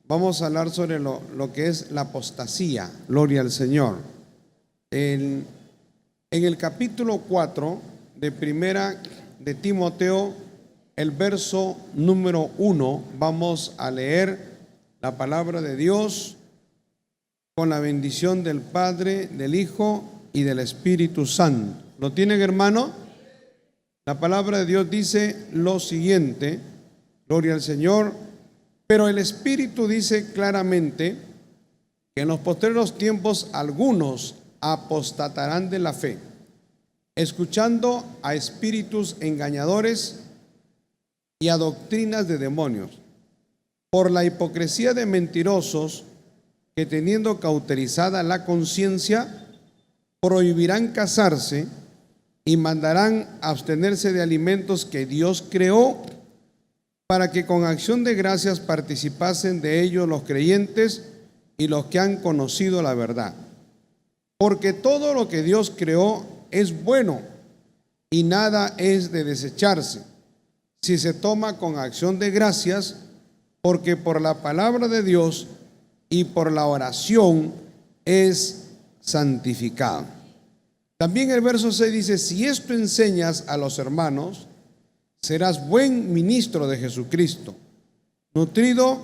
vamos a hablar sobre lo que es la apostasía. Gloria al Señor. En el capítulo 4 de Primera de Timoteo, el verso número 1, vamos a leer la palabra de Dios con la bendición del Padre, del Hijo y del Espíritu Santo. ¿Lo tienen, hermano? La palabra de Dios dice lo siguiente, gloria al Señor, pero el Espíritu dice claramente que en los postreros tiempos algunos apostatarán de la fe, escuchando a espíritus engañadores y a doctrinas de demonios, por la hipocresía de mentirosos que, teniendo cauterizada la conciencia, prohibirán casarse y mandarán abstenerse de alimentos que Dios creó, para que con acción de gracias participasen de ellos los creyentes y los que han conocido la verdad. Porque todo lo que Dios creó es bueno y nada es de desecharse, si se toma con acción de gracias, porque por la palabra de Dios y por la oración es santificado. También el verso 6 dice: si esto enseñas a los hermanos, serás buen ministro de Jesucristo, nutrido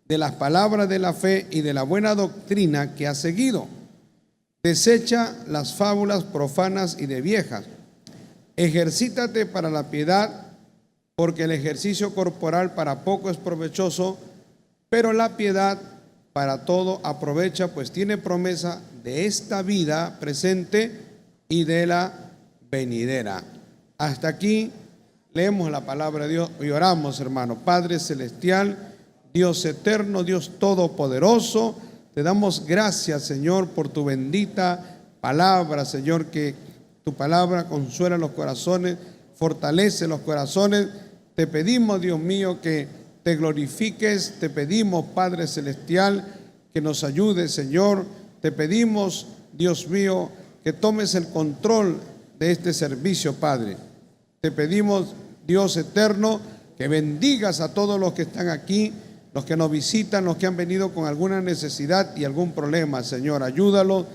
de las palabras de la fe y de la buena doctrina que has seguido. Desecha las fábulas profanas y de viejas. Ejercítate para la piedad, porque el ejercicio corporal para poco es provechoso, pero la piedad para todo aprovecha, pues tiene promesa de esta vida presente y de la venidera. Hasta aquí leemos la palabra de Dios y oramos, hermano. Padre celestial, Dios eterno, Dios todopoderoso, te damos gracias, Señor, por tu bendita palabra, Señor, que tu palabra consuela los corazones, fortalece los corazones. Te pedimos, Dios mío, que te glorifiques. Te pedimos, Padre celestial, que nos ayudes, Señor. Te pedimos, Dios mío, que tomes el control de este servicio, Padre. Te pedimos, Dios eterno, que bendigas a todos los que están aquí, los que nos visitan, los que han venido con alguna necesidad y algún problema, Señor. Ayúdalos,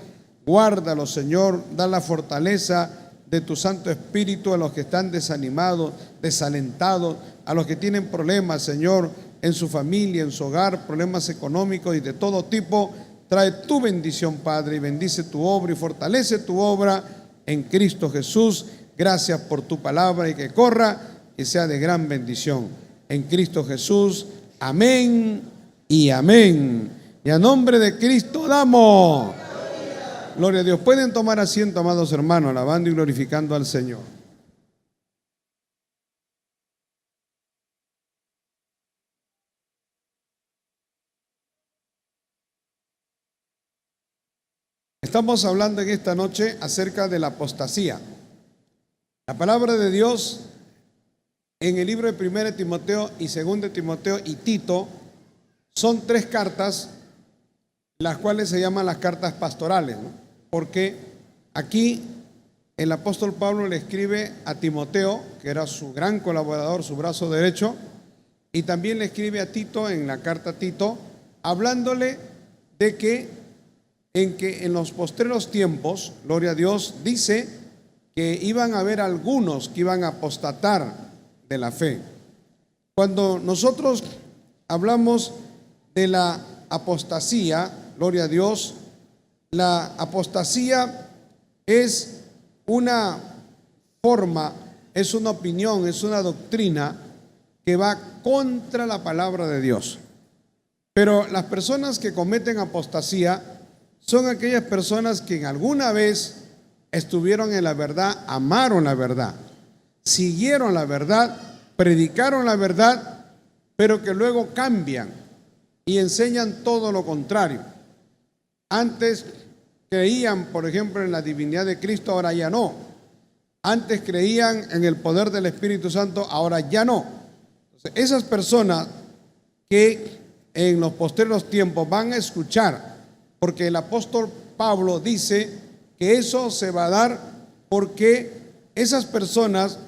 guárdalos, Señor. Da la fortaleza de tu Santo Espíritu a los que están desanimados, desalentados, a los que tienen problemas, Señor, en su familia, en su hogar, problemas económicos y de todo tipo. Trae tu bendición, Padre, y bendice tu obra y fortalece tu obra en Cristo Jesús. Gracias por tu palabra y que corra y sea de gran bendición. En Cristo Jesús, amén y amén. Y a nombre de Cristo damos gloria a Dios. Pueden tomar asiento, amados hermanos, alabando y glorificando al Señor. Estamos hablando en esta noche acerca de la apostasía. La palabra de Dios en el libro de 1 Timoteo y 2 Timoteo y Tito son tres cartas, las cuales se llaman las cartas pastorales, ¿no? Porque aquí el apóstol Pablo le escribe a Timoteo, que era su gran colaborador, su brazo derecho, y también le escribe a Tito en la carta a Tito, hablándole de que en los postreros tiempos, gloria a Dios, dice que iban a haber algunos que iban a apostatar de la fe. Cuando nosotros hablamos de la apostasía, gloria a Dios, la apostasía es una forma, es una opinión, es una doctrina que va contra la palabra de Dios. Pero las personas que cometen apostasía son aquellas personas que en alguna vez estuvieron en la verdad, amaron la verdad, siguieron la verdad, predicaron la verdad, pero que luego cambian y enseñan todo lo contrario. Antes creían, por ejemplo, en la divinidad de Cristo, ahora ya no. Antes creían en el poder del Espíritu Santo, ahora ya no. Entonces, esas personas que en los postreros tiempos van a escuchar, porque el apóstol Pablo dice que eso se va a dar porque esas personas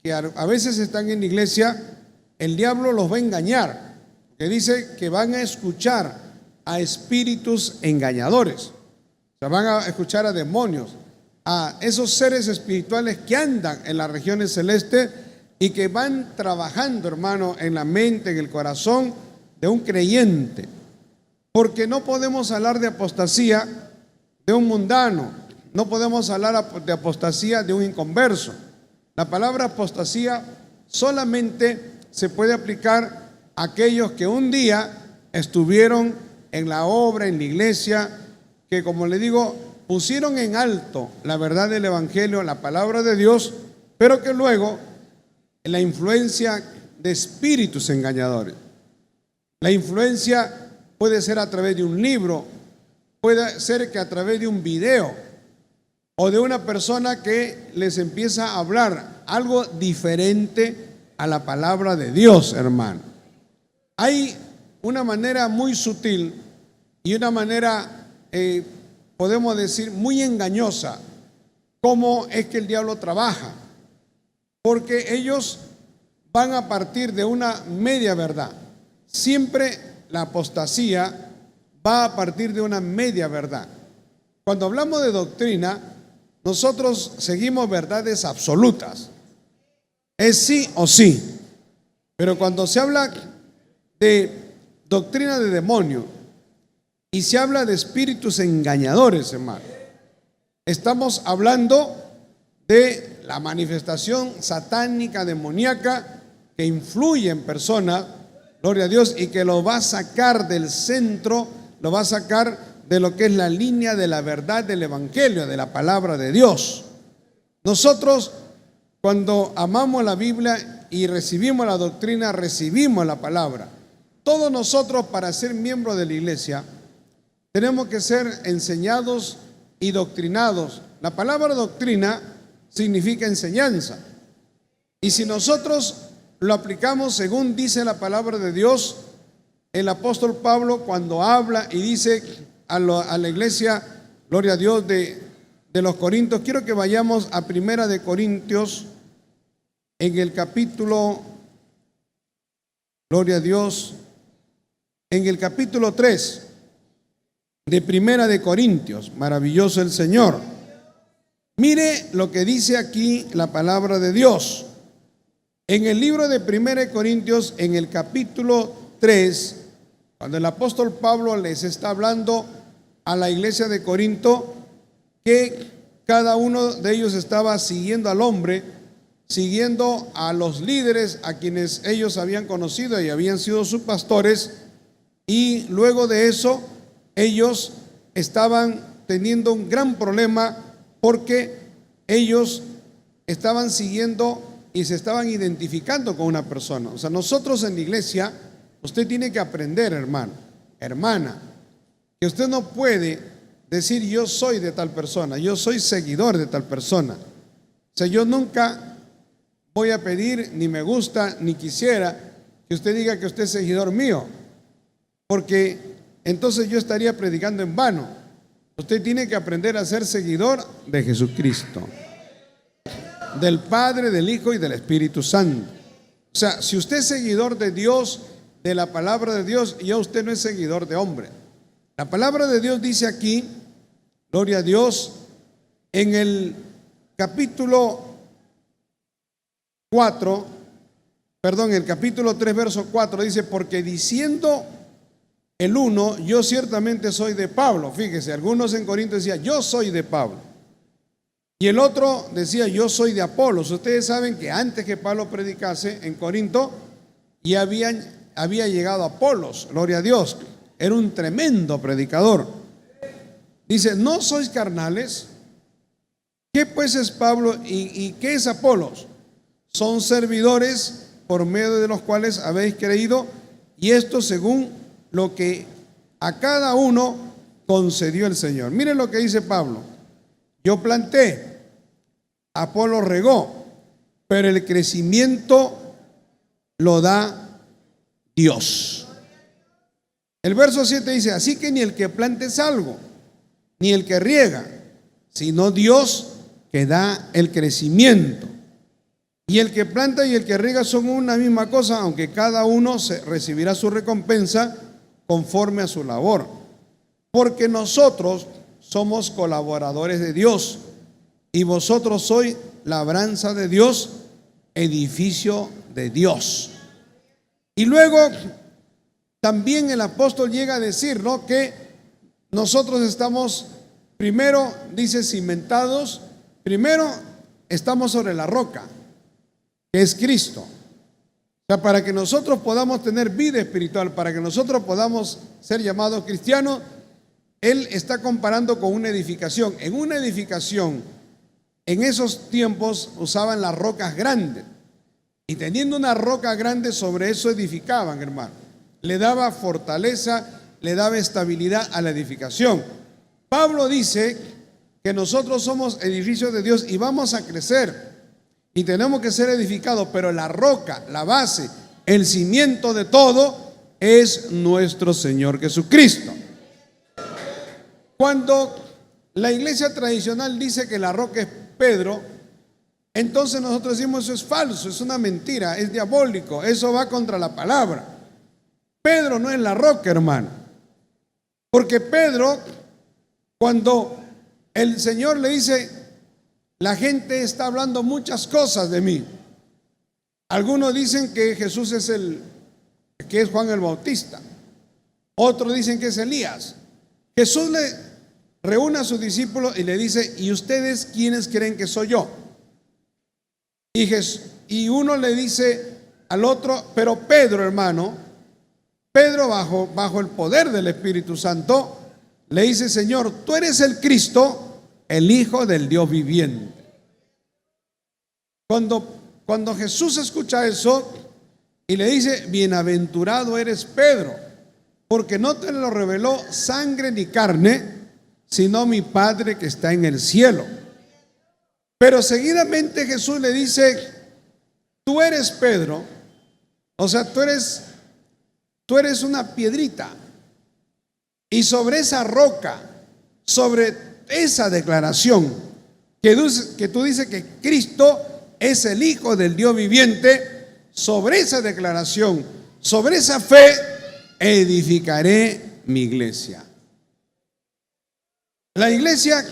que a veces están en la iglesia, el diablo los va a engañar. que dice que van a escuchar a espíritus engañadores. O sea, van a escuchar a demonios, a esos seres espirituales que andan en las regiones celestes y que van trabajando, hermano, en la mente, en el corazón de un creyente. Porque no podemos hablar de apostasía de un mundano, no podemos hablar de apostasía de un inconverso. La palabra apostasía solamente se puede aplicar a aquellos que un día estuvieron en la obra, en la iglesia, que, como le digo, pusieron en alto la verdad del evangelio, la palabra de Dios, pero que luego la influencia de espíritus engañadores, la influencia puede ser a través de un libro, puede ser que a través de un video o de una persona que les empieza a hablar algo diferente a la palabra de Dios, hermano. Hay una manera muy sutil y una manera, podemos decir, muy engañosa, cómo es que el diablo trabaja, porque ellos van a partir de una media verdad. Siempre la apostasía va a partir de una media verdad. Cuando hablamos de doctrina, nosotros seguimos verdades absolutas. Es sí o sí. Pero cuando se habla de doctrina de demonio y se habla de espíritus engañadores, hermano, estamos hablando de la manifestación satánica, demoníaca, que influye en personas, gloria a Dios, y que lo va a sacar del centro, lo va a sacar de lo que es la línea de la verdad del evangelio, de la palabra de Dios. Nosotros, cuando amamos la Biblia y recibimos la doctrina, recibimos la palabra. Todos nosotros, para ser miembros de la iglesia, tenemos que ser enseñados y doctrinados. La palabra doctrina significa enseñanza. Y si nosotros lo aplicamos según dice la palabra de Dios, el apóstol Pablo, cuando habla y dice a la iglesia, gloria a Dios, de los Corintios, quiero que vayamos a Primera de Corintios, en el capítulo, gloria a Dios, en el capítulo 3 de Primera de Corintios. Maravilloso el Señor. Mire lo que dice aquí la palabra de Dios. En el libro de Primera de Corintios, en el capítulo 3, cuando el apóstol Pablo les está hablando a la iglesia de Corinto, que cada uno de ellos estaba siguiendo al hombre, siguiendo a los líderes a quienes ellos habían conocido y habían sido sus pastores, y luego de eso ellos estaban teniendo un gran problema porque ellos estaban siguiendo y se estaban identificando con una persona. O sea, nosotros en la iglesia, usted tiene que aprender, hermano, hermana, que usted no puede decir yo soy de tal persona, yo soy seguidor de tal persona. O sea, yo nunca voy a pedir, ni me gusta, ni quisiera que usted diga que usted es seguidor mío, porque entonces yo estaría predicando en vano. Usted tiene que aprender a ser seguidor de Jesucristo, del Padre, del Hijo y del Espíritu Santo. O sea, si usted es seguidor de Dios, de la palabra de Dios, ya usted no es seguidor de hombre. La palabra de Dios dice aquí, gloria a Dios, en el capítulo 4, perdón, el capítulo 3, verso 4, dice, porque diciendo el uno, yo ciertamente soy de Pablo. Fíjese, algunos en Corinto decían, yo soy de Pablo. Y el otro decía, yo soy de Apolos. Ustedes saben que antes que Pablo predicase en Corinto, ya había llegado Apolos, gloria a Dios. Era un tremendo predicador. Dice, ¿no sois carnales? ¿Qué pues es Pablo y qué es Apolos? Son servidores por medio de los cuales habéis creído, y esto según lo que a cada uno concedió el Señor. Miren lo que dice Pablo. Yo planté, Apolo regó, pero el crecimiento lo da Dios. El verso 7 dice, así que ni el que plante es algo, ni el que riega, sino Dios que da el crecimiento. Y el que planta y el que riega son una misma cosa, aunque cada uno recibirá su recompensa conforme a su labor. Porque nosotros somos colaboradores de Dios y vosotros sois labranza de Dios, edificio de Dios. Y luego también el apóstol llega a decir, ¿no?, que nosotros estamos, primero dice cimentados, primero estamos sobre la roca, que es Cristo. O sea, para que nosotros podamos tener vida espiritual, para que nosotros podamos ser llamados cristianos, él está comparando con una edificación. En una edificación, en esos tiempos usaban las rocas grandes. Y teniendo una roca grande, sobre eso edificaban, hermano. Le daba fortaleza, le daba estabilidad a la edificación. Pablo dice que nosotros somos edificios de Dios y vamos a crecer. Y tenemos que ser edificados, pero la roca, la base, el cimiento de todo es nuestro Señor Jesucristo. Cuando la iglesia tradicional dice que la roca es Pedro, entonces nosotros decimos eso es falso, es una mentira, es diabólico, eso va contra la palabra. Pedro no es la roca, hermano, porque Pedro, cuando el Señor le dice, la gente está hablando muchas cosas de mí. Algunos dicen que Jesús es Juan el Bautista. Otros dicen que es Elías. Jesús le reúne a sus discípulos y le dice, ¿y ustedes quiénes creen que soy yo? Y uno le dice al otro, pero Pedro, hermano, Pedro bajo el poder del Espíritu Santo, le dice, Señor, tú eres el Cristo, el Hijo del Dios viviente. Cuando Jesús escucha eso y le dice, bienaventurado eres Pedro, porque no te lo reveló sangre ni carne, sino mi Padre que está en el cielo. Pero seguidamente Jesús le dice, tú eres Pedro, o sea, tú eres una piedrita, y sobre esa roca, sobre esa declaración que tú dices que Cristo es el Hijo del Dios viviente, sobre esa declaración, sobre esa fe, edificaré mi iglesia. La iglesia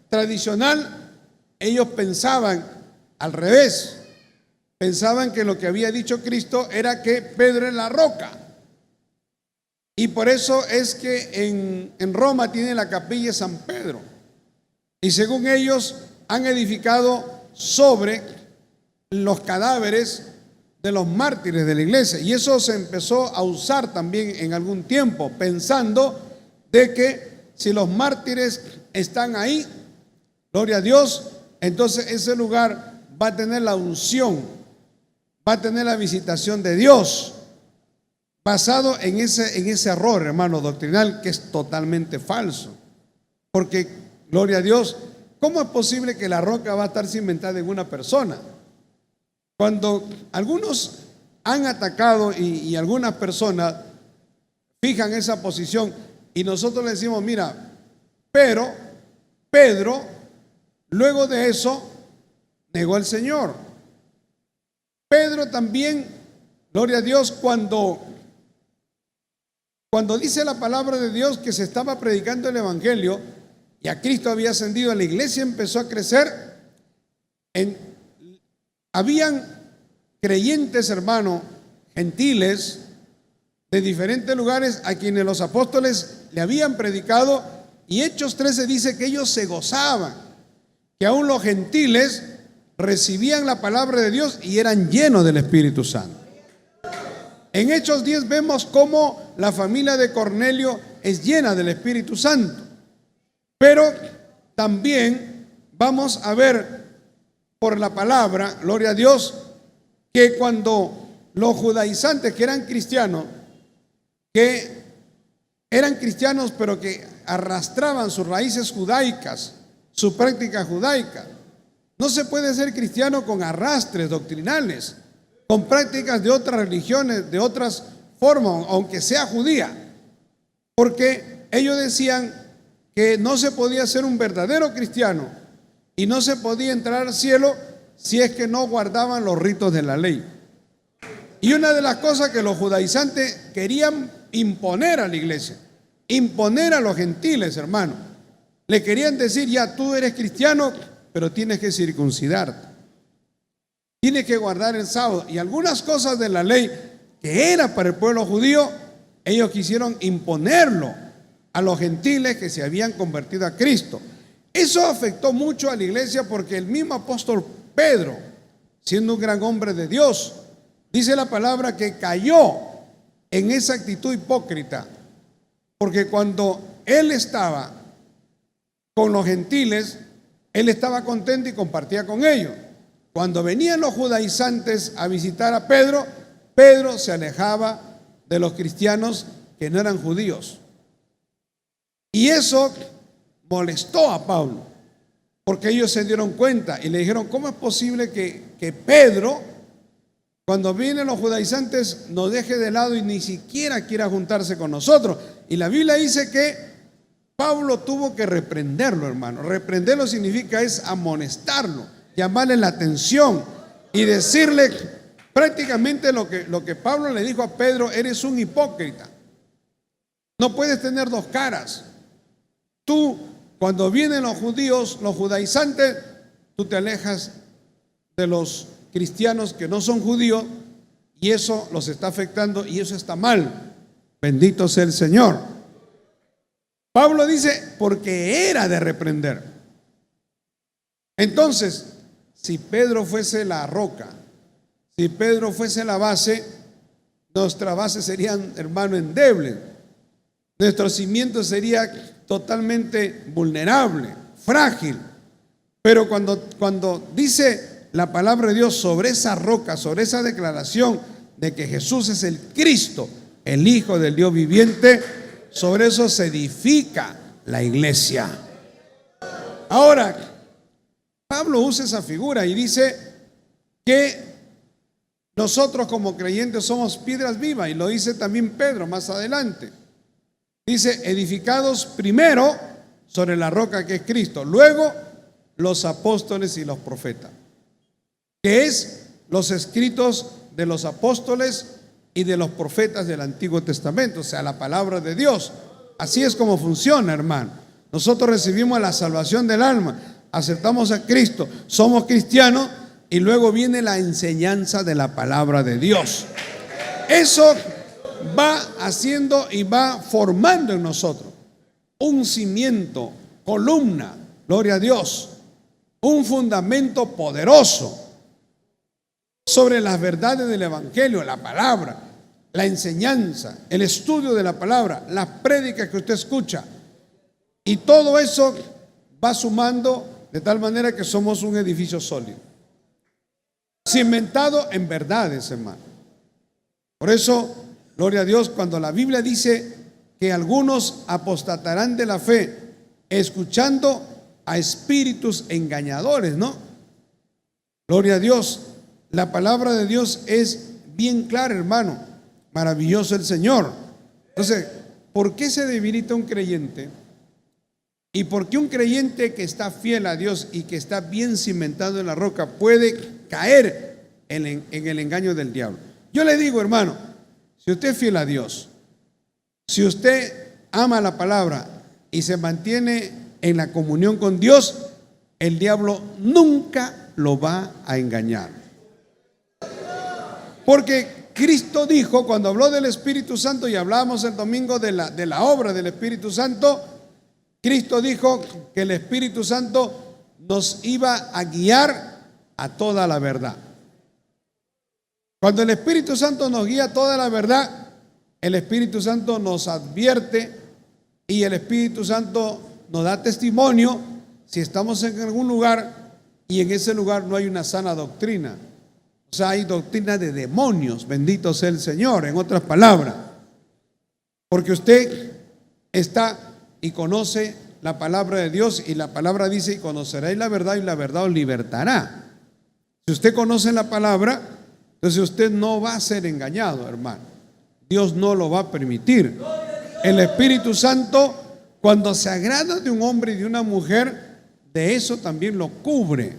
tradicional, ellos pensaban al revés. Pensaban que lo que había dicho Cristo era que Pedro es la roca. Y por eso es que en Roma tiene la capilla de San Pedro. Y según ellos han edificado sobre los cadáveres de los mártires de la iglesia. Y eso se empezó a usar también en algún tiempo, pensando de que si los mártires están ahí, gloria a Dios, entonces ese lugar va a tener la unción, va a tener la visitación de Dios, basado en ese error, hermano, doctrinal, que es totalmente falso. Porque, gloria a Dios, ¿cómo es posible que la roca va a estar cimentada en una persona? Cuando algunos han atacado y algunas personas fijan esa posición y nosotros le decimos, mira, pero Pedro, luego de eso, negó al Señor. Pedro también, gloria a Dios, cuando dice la palabra de Dios que se estaba predicando el Evangelio y a Cristo había ascendido, la iglesia empezó a crecer. Habían creyentes, hermano, gentiles de diferentes lugares a quienes los apóstoles le habían predicado, y Hechos 13 dice que ellos se gozaban, que aún los gentiles recibían la palabra de Dios y eran llenos del Espíritu Santo. En Hechos 10 vemos cómo la familia de Cornelio es llena del Espíritu Santo. Pero también vamos a ver por la palabra, gloria a Dios, que cuando los judaizantes que eran cristianos pero que arrastraban sus raíces judaicas, su práctica judaica, no se puede ser cristiano con arrastres doctrinales, con prácticas de otras religiones, de otras formas, aunque sea judía, porque ellos decían que no se podía ser un verdadero cristiano y no se podía entrar al cielo si es que no guardaban los ritos de la ley. Y una de las cosas que los judaizantes querían imponer a la iglesia, imponer a los gentiles, hermano, le querían decir: ya tú eres cristiano, pero tienes que circuncidarte, tienes que guardar el sábado. Y algunas cosas de la ley que era para el pueblo judío, ellos quisieron imponerlo a los gentiles que se habían convertido a Cristo. Eso afectó mucho a la iglesia, porque el mismo apóstol Pedro, siendo un gran hombre de Dios, dice la palabra que cayó en esa actitud hipócrita, porque cuando él estaba con los gentiles, él estaba contento y compartía con ellos. Cuando venían los judaizantes a visitar a Pedro, Pedro se alejaba de los cristianos que no eran judíos. Y eso molestó a Pablo, porque ellos se dieron cuenta y le dijeron: ¿cómo es posible que Pedro, cuando vienen los judaizantes, nos deje de lado y ni siquiera quiera juntarse con nosotros? Y la Biblia dice que Pablo tuvo que reprenderlo, hermano. Reprenderlo significa es amonestarlo, llamarle la atención y decirle prácticamente lo que Pablo le dijo a Pedro: eres un hipócrita, no puedes tener dos caras. Tú, cuando vienen los judíos, los judaizantes, tú te alejas de los cristianos que no son judíos, y eso los está afectando, y eso está mal. Bendito sea el Señor. Pablo dice: porque era de reprender. Entonces, si Pedro fuese la roca, si Pedro fuese la base, nuestra base sería, hermano, endeble. Nuestro cimiento sería totalmente vulnerable, frágil. Pero cuando dice la palabra de Dios sobre esa roca, sobre esa declaración de que Jesús es el Cristo, el Hijo del Dios viviente, sobre eso se edifica la iglesia. Ahora, Pablo usa esa figura y dice que nosotros como creyentes somos piedras vivas, y lo dice también Pedro más adelante. Dice: edificados primero sobre la roca que es Cristo, luego los apóstoles y los profetas, que es los escritos de los apóstoles y de los profetas del Antiguo Testamento, o sea, la palabra de Dios. Así es como funciona, hermano. Nosotros recibimos la salvación del alma, aceptamos a Cristo, somos cristianos, y luego viene la enseñanza de la palabra de Dios. Eso va haciendo y va formando en nosotros un cimiento, columna, gloria a Dios, un fundamento poderoso sobre las verdades del evangelio, la palabra, la enseñanza, el estudio de la palabra, las prédicas que usted escucha, y todo eso va sumando de tal manera que somos un edificio sólido, cimentado en verdades, hermano. Por eso, gloria a Dios, cuando la Biblia dice que algunos apostatarán de la fe escuchando a espíritus engañadores, ¿no? Gloria a Dios, la palabra de Dios es bien clara, hermano. Maravilloso el Señor. Entonces, ¿por qué se debilita un creyente? ¿Y por qué un creyente que está fiel a Dios y que está bien cimentado en la roca puede caer en el engaño del diablo? Yo le digo, hermano, si usted es fiel a Dios, si usted ama la palabra y se mantiene en la comunión con Dios, el diablo nunca lo va a engañar. Porque Cristo dijo, cuando habló del Espíritu Santo, y hablábamos el domingo de la obra del Espíritu Santo, Cristo dijo que el Espíritu Santo nos iba a guiar a toda la verdad. Cuando el Espíritu Santo nos guía a toda la verdad, el Espíritu Santo nos advierte y el Espíritu Santo nos da testimonio si estamos en algún lugar y en ese lugar no hay una sana doctrina. O sea, hay doctrina de demonios, bendito sea el Señor, en otras palabras. Porque usted está y conoce la palabra de Dios, y la palabra dice: y conoceréis la verdad y la verdad os libertará. Si usted conoce la palabra, entonces usted no va a ser engañado, hermano. Dios no lo va a permitir. El Espíritu Santo, cuando se agrada de un hombre y de una mujer, de eso también lo cubre.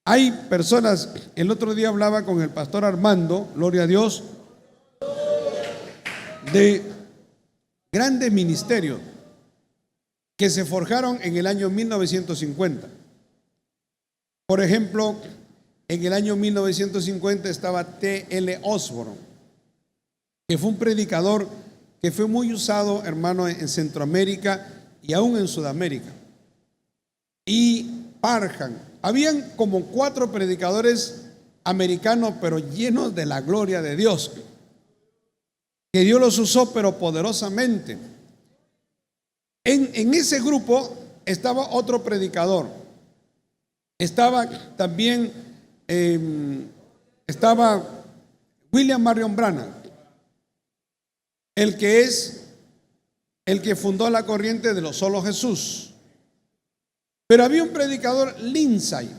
Hay personas, el otro día hablaba con el pastor Armando, gloria a Dios, de grandes ministerios que se forjaron en el año 1950. Por ejemplo, en el año 1950 estaba T.L. Osborne, que fue un predicador que fue muy usado, hermano, en Centroamérica y aún en Sudamérica. Y Parham, habían como 4 predicadores americanos, pero llenos de la gloria de Dios, que Dios los usó, pero poderosamente. En ese grupo estaba otro predicador. Estaba también estaba William Marion Branham, el que fundó la corriente de los solo Jesús. Pero había un predicador, Lindsay,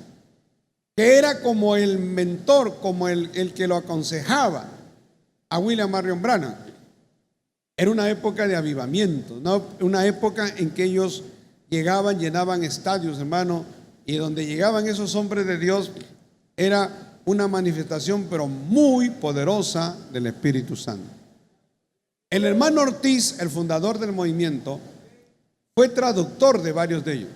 que era como el mentor, como el que lo aconsejaba a William Marion Branham. Era una época de avivamiento, ¿no? Una época en que ellos llegaban, llenaban estadios, hermano, y donde llegaban esos hombres de Dios era una manifestación pero muy poderosa del Espíritu Santo. El hermano Ortiz, el fundador del movimiento, fue traductor de varios de ellos.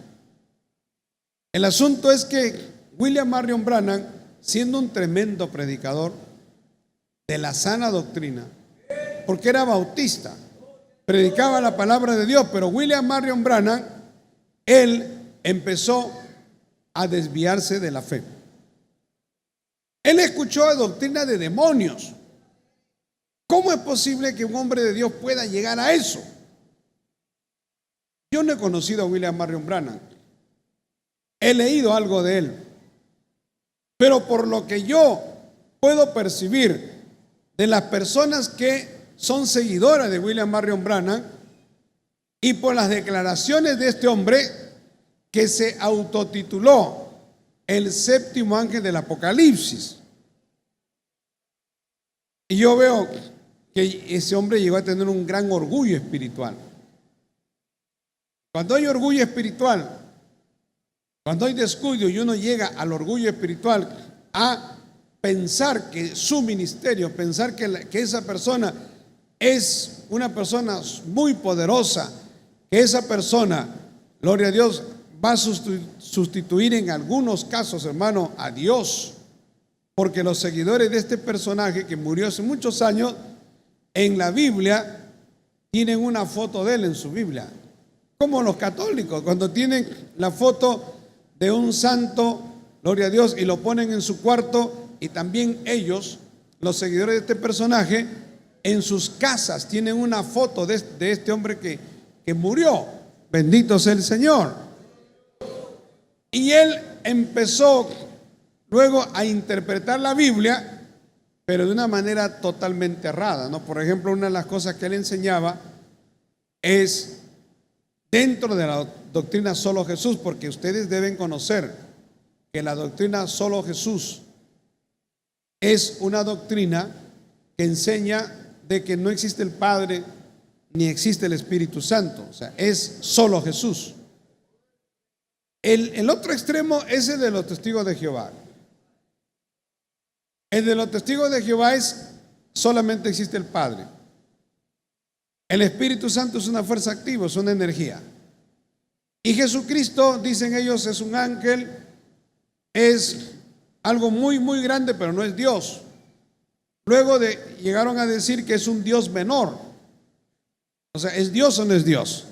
El asunto es que William Marion Branham, siendo un tremendo predicador de la sana doctrina, porque era bautista, predicaba la palabra de Dios, pero William Marion Branham, él empezó a desviarse de la fe. Él escuchó doctrina de demonios. ¿Cómo es posible que un hombre de Dios pueda llegar a eso? Yo no he conocido a William Marion Branham, he leído algo de él, pero por lo que yo puedo percibir de las personas que son seguidoras de William Marion Branham y por las declaraciones de este hombre que se autotituló el séptimo ángel del Apocalipsis, y yo veo que ese hombre llegó a tener un gran orgullo espiritual. Cuando hay orgullo espiritual, cuando hay descuido y uno llega al orgullo espiritual a pensar que su ministerio, pensar que esa persona es una persona muy poderosa, que esa persona, gloria a Dios, va a sustituir en algunos casos, hermano, a Dios, porque los seguidores de este personaje que murió hace muchos años, en la Biblia tienen una foto de él en su Biblia, como los católicos cuando tienen la foto de un santo, gloria a Dios, y lo ponen en su cuarto, y también ellos, los seguidores de este personaje, en sus casas tienen una foto de este hombre que murió. Bendito sea el Señor. Y él empezó luego a interpretar la Biblia, pero de una manera totalmente errada, ¿no? Por ejemplo, una de las cosas que él enseñaba es dentro de la doctrina solo Jesús, porque ustedes deben conocer que la doctrina solo Jesús es una doctrina que enseña de que no existe el Padre ni existe el Espíritu Santo, o sea, es solo Jesús. El otro extremo es el de los testigos de Jehová. El de los testigos de Jehová es solamente existe el Padre. El Espíritu Santo es una fuerza activa, es una energía. Y Jesucristo, dicen ellos, es un ángel, es algo muy, muy grande, pero no es Dios. Luego llegaron a decir que es un Dios menor. O sea, ¿es Dios o no es Dios?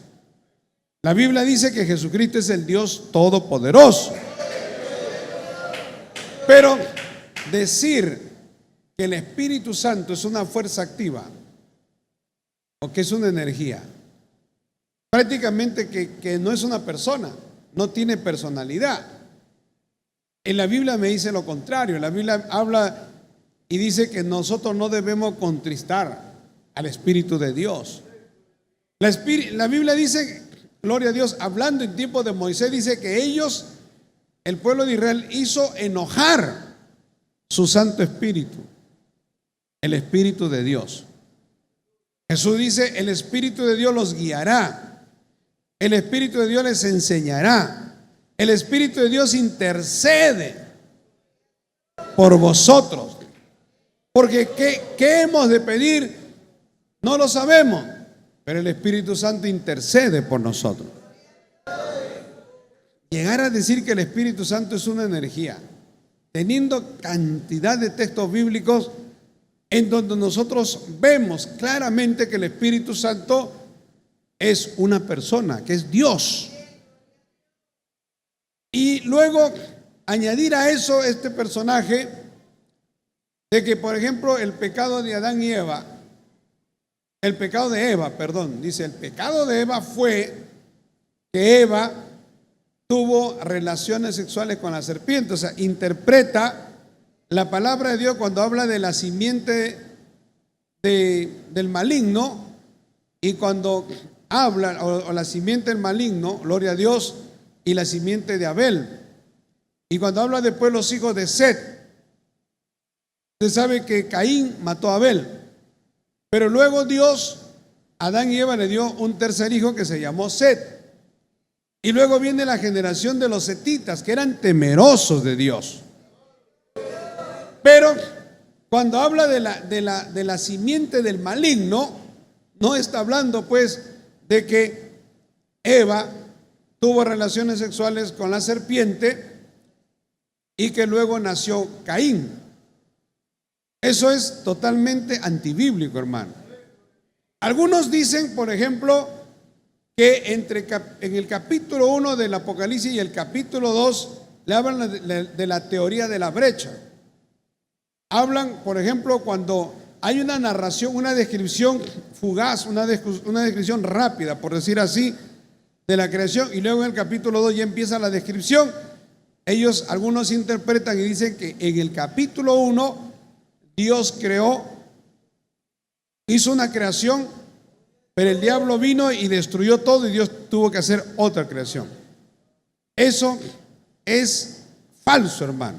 La Biblia dice que Jesucristo es el Dios todopoderoso. Pero decir que el Espíritu Santo es una fuerza activa o que es una energía, prácticamente que no es una persona, no tiene personalidad. En la Biblia me dice lo contrario. La Biblia habla y dice que nosotros no debemos contristar al Espíritu de Dios. La Biblia dice, gloria a Dios, hablando en tiempo de Moisés, dice que ellos, el pueblo de Israel, hizo enojar su Santo Espíritu, el Espíritu de Dios. Jesús dice, el Espíritu de Dios los guiará, el Espíritu de Dios les enseñará, el Espíritu de Dios intercede por vosotros. Porque ¿qué hemos de pedir? No lo sabemos, pero el Espíritu Santo intercede por nosotros. Llegar a decir que el Espíritu Santo es una energía, teniendo cantidad de textos bíblicos en donde nosotros vemos claramente que el Espíritu Santo es una persona, que es Dios. Y luego añadir a eso este personaje de que, por ejemplo, el pecado de Adán y Eva, el pecado de Eva, perdón, dice, el pecado de Eva fue que Eva tuvo relaciones sexuales con la serpiente. O sea, interpreta la palabra de Dios cuando habla de la simiente del maligno, y cuando habla, o la simiente del maligno, gloria a Dios, y la simiente de Abel. Y cuando habla después los hijos de Set, usted sabe que Caín mató a Abel, pero luego Dios, Adán y Eva, le dio un tercer hijo que se llamó Set. Y luego viene la generación de los setitas, que eran temerosos de Dios. Pero cuando habla de la simiente del maligno, no está hablando pues de que Eva tuvo relaciones sexuales con la serpiente y que luego nació Caín. Eso es totalmente antibíblico, hermano. Algunos dicen, por ejemplo, que en el capítulo 1 del Apocalipsis y el capítulo 2 le hablan de la teoría de la brecha. Hablan, por ejemplo, cuando hay una narración, una descripción fugaz, una descripción rápida, por decir así, de la creación, y luego en el capítulo 2 ya empieza la descripción. Algunos interpretan y dicen que en el capítulo 1 Dios hizo una creación, pero el diablo vino y destruyó todo y Dios tuvo que hacer otra creación. Eso es falso, hermano.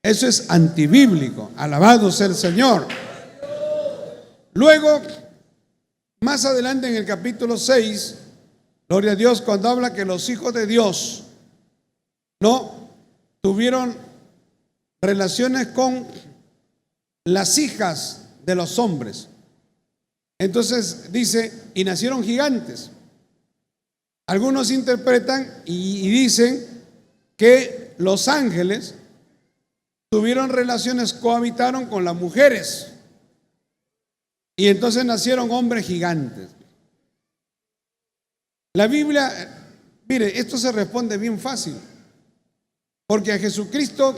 Eso es antibíblico. Alabado sea el Señor. Luego, más adelante en el capítulo 6, gloria a Dios, cuando habla que los hijos de Dios no tuvieron relaciones con las hijas de los hombres. Entonces dice, y nacieron gigantes. Algunos interpretan y dicen que los ángeles tuvieron relaciones, cohabitaron con las mujeres, y entonces nacieron hombres gigantes. La Biblia, mire, esto se responde bien fácil, porque a Jesucristo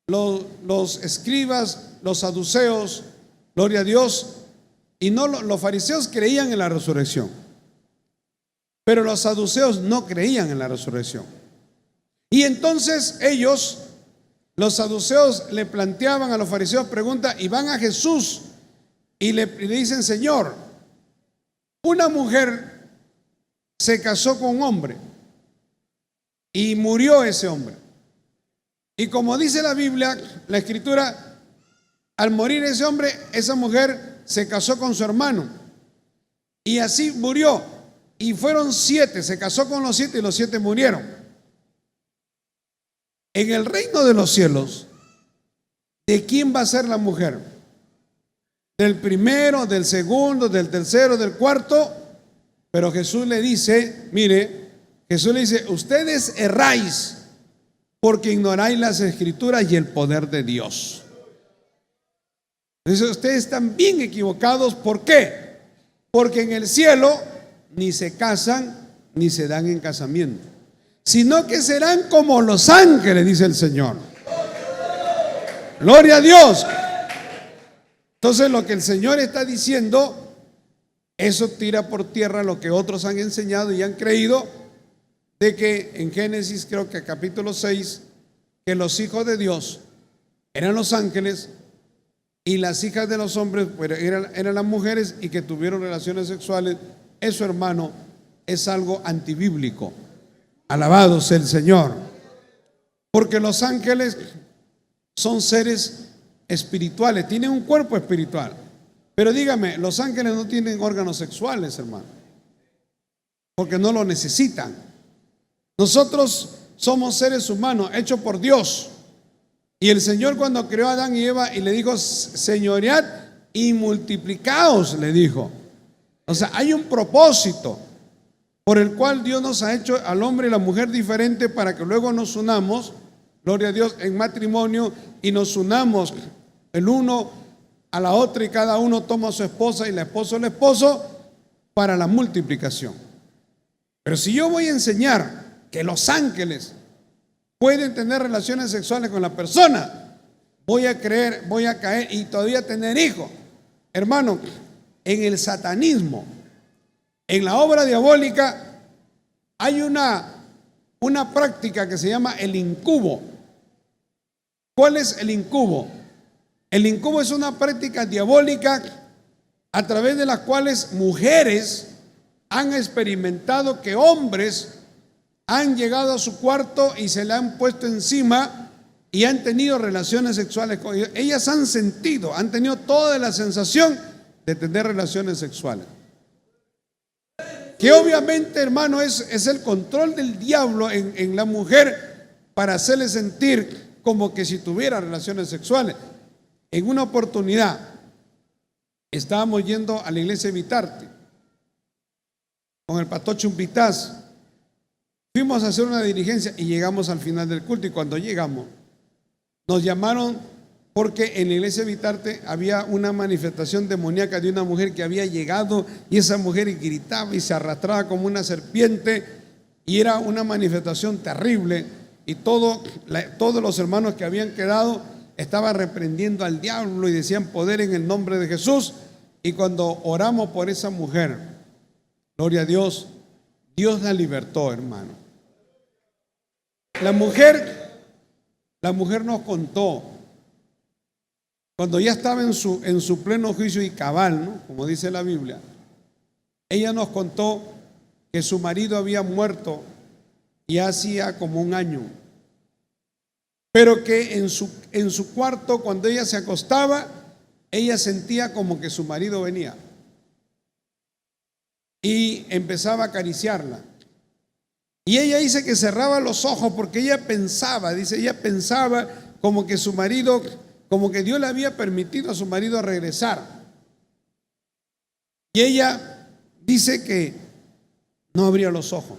los escribas, los saduceos, gloria a Dios, y no los fariseos creían en la resurrección, pero los saduceos no creían en la resurrección. Y entonces los saduceos le planteaban a los fariseos preguntas, y van a Jesús y le dicen: Señor, una mujer se casó con un hombre y murió ese hombre. Y como dice la Biblia, la Escritura, al morir ese hombre, esa mujer se casó con su hermano y así murió. Y fueron 7, se casó con los 7 y los 7 murieron. En el reino de los cielos, ¿de quién va a ser la mujer? ¿Del primero, del segundo, del tercero, del cuarto? Pero Jesús le dice, mire, Jesús le dice: ustedes erráis porque ignoráis las Escrituras y el poder de Dios. Entonces ustedes están bien equivocados. ¿Por qué? Porque en el cielo ni se casan ni se dan en casamiento, sino que serán como los ángeles, dice el Señor. Gloria a Dios. Entonces lo que el Señor está diciendo, eso tira por tierra lo que otros han enseñado y han creído, de que en Génesis, creo que capítulo 6, que los hijos de Dios eran los ángeles y las hijas de los hombres eran las mujeres, y que tuvieron relaciones sexuales. Eso, hermano, es algo antibíblico. Alabado sea el Señor. Porque los ángeles son seres espirituales, tienen un cuerpo espiritual. Pero dígame, los ángeles no tienen órganos sexuales, hermano, porque no lo necesitan. Nosotros somos seres humanos hechos por Dios, Y el Señor, cuando creó a Adán y Eva y le dijo: señoread y multiplicaos, le dijo. O sea, hay un propósito por el cual Dios nos ha hecho al hombre y la mujer diferente, para que luego nos unamos, gloria a Dios, en matrimonio, y nos unamos el uno a la otra, y cada uno toma a su esposa y la esposa al esposo para la multiplicación. Pero si yo voy a enseñar que los ángeles pueden tener relaciones sexuales con la persona, voy a caer y todavía tener hijos. Hermano, en el satanismo, en la obra diabólica, hay una práctica que se llama el incubo. ¿Cuál es el incubo? El incubo es una práctica diabólica a través de las cuales mujeres han experimentado que hombres han llegado a su cuarto y se le han puesto encima y han tenido relaciones sexuales con ellos. Ellas han tenido toda la sensación de tener relaciones sexuales. Que obviamente, hermano, es el control del diablo en la mujer para hacerle sentir como que si tuviera relaciones sexuales. En una oportunidad estábamos yendo a la iglesia de Vitarte con el pastor Chumpitaz. Fuimos a hacer una diligencia y llegamos al final del culto, y cuando llegamos nos llamaron porque en la iglesia de Vitarte había una manifestación demoníaca de una mujer que había llegado, y esa mujer gritaba y se arrastraba como una serpiente, y era una manifestación terrible, y todos los hermanos que habían quedado estaban reprendiendo al diablo y decían: poder en el nombre de Jesús. Y cuando oramos por esa mujer, gloria a Dios, Dios la libertó, hermano. La mujer nos contó, cuando ya estaba en su pleno juicio y cabal, ¿no?, como dice la Biblia, ella nos contó que su marido había muerto ya hacía como un año, pero que en su cuarto, cuando ella se acostaba, ella sentía como que su marido venía y empezaba a acariciarla. Y ella dice que cerraba los ojos porque ella pensaba como que su marido, como que Dios le había permitido a su marido regresar. Y ella dice que no abría los ojos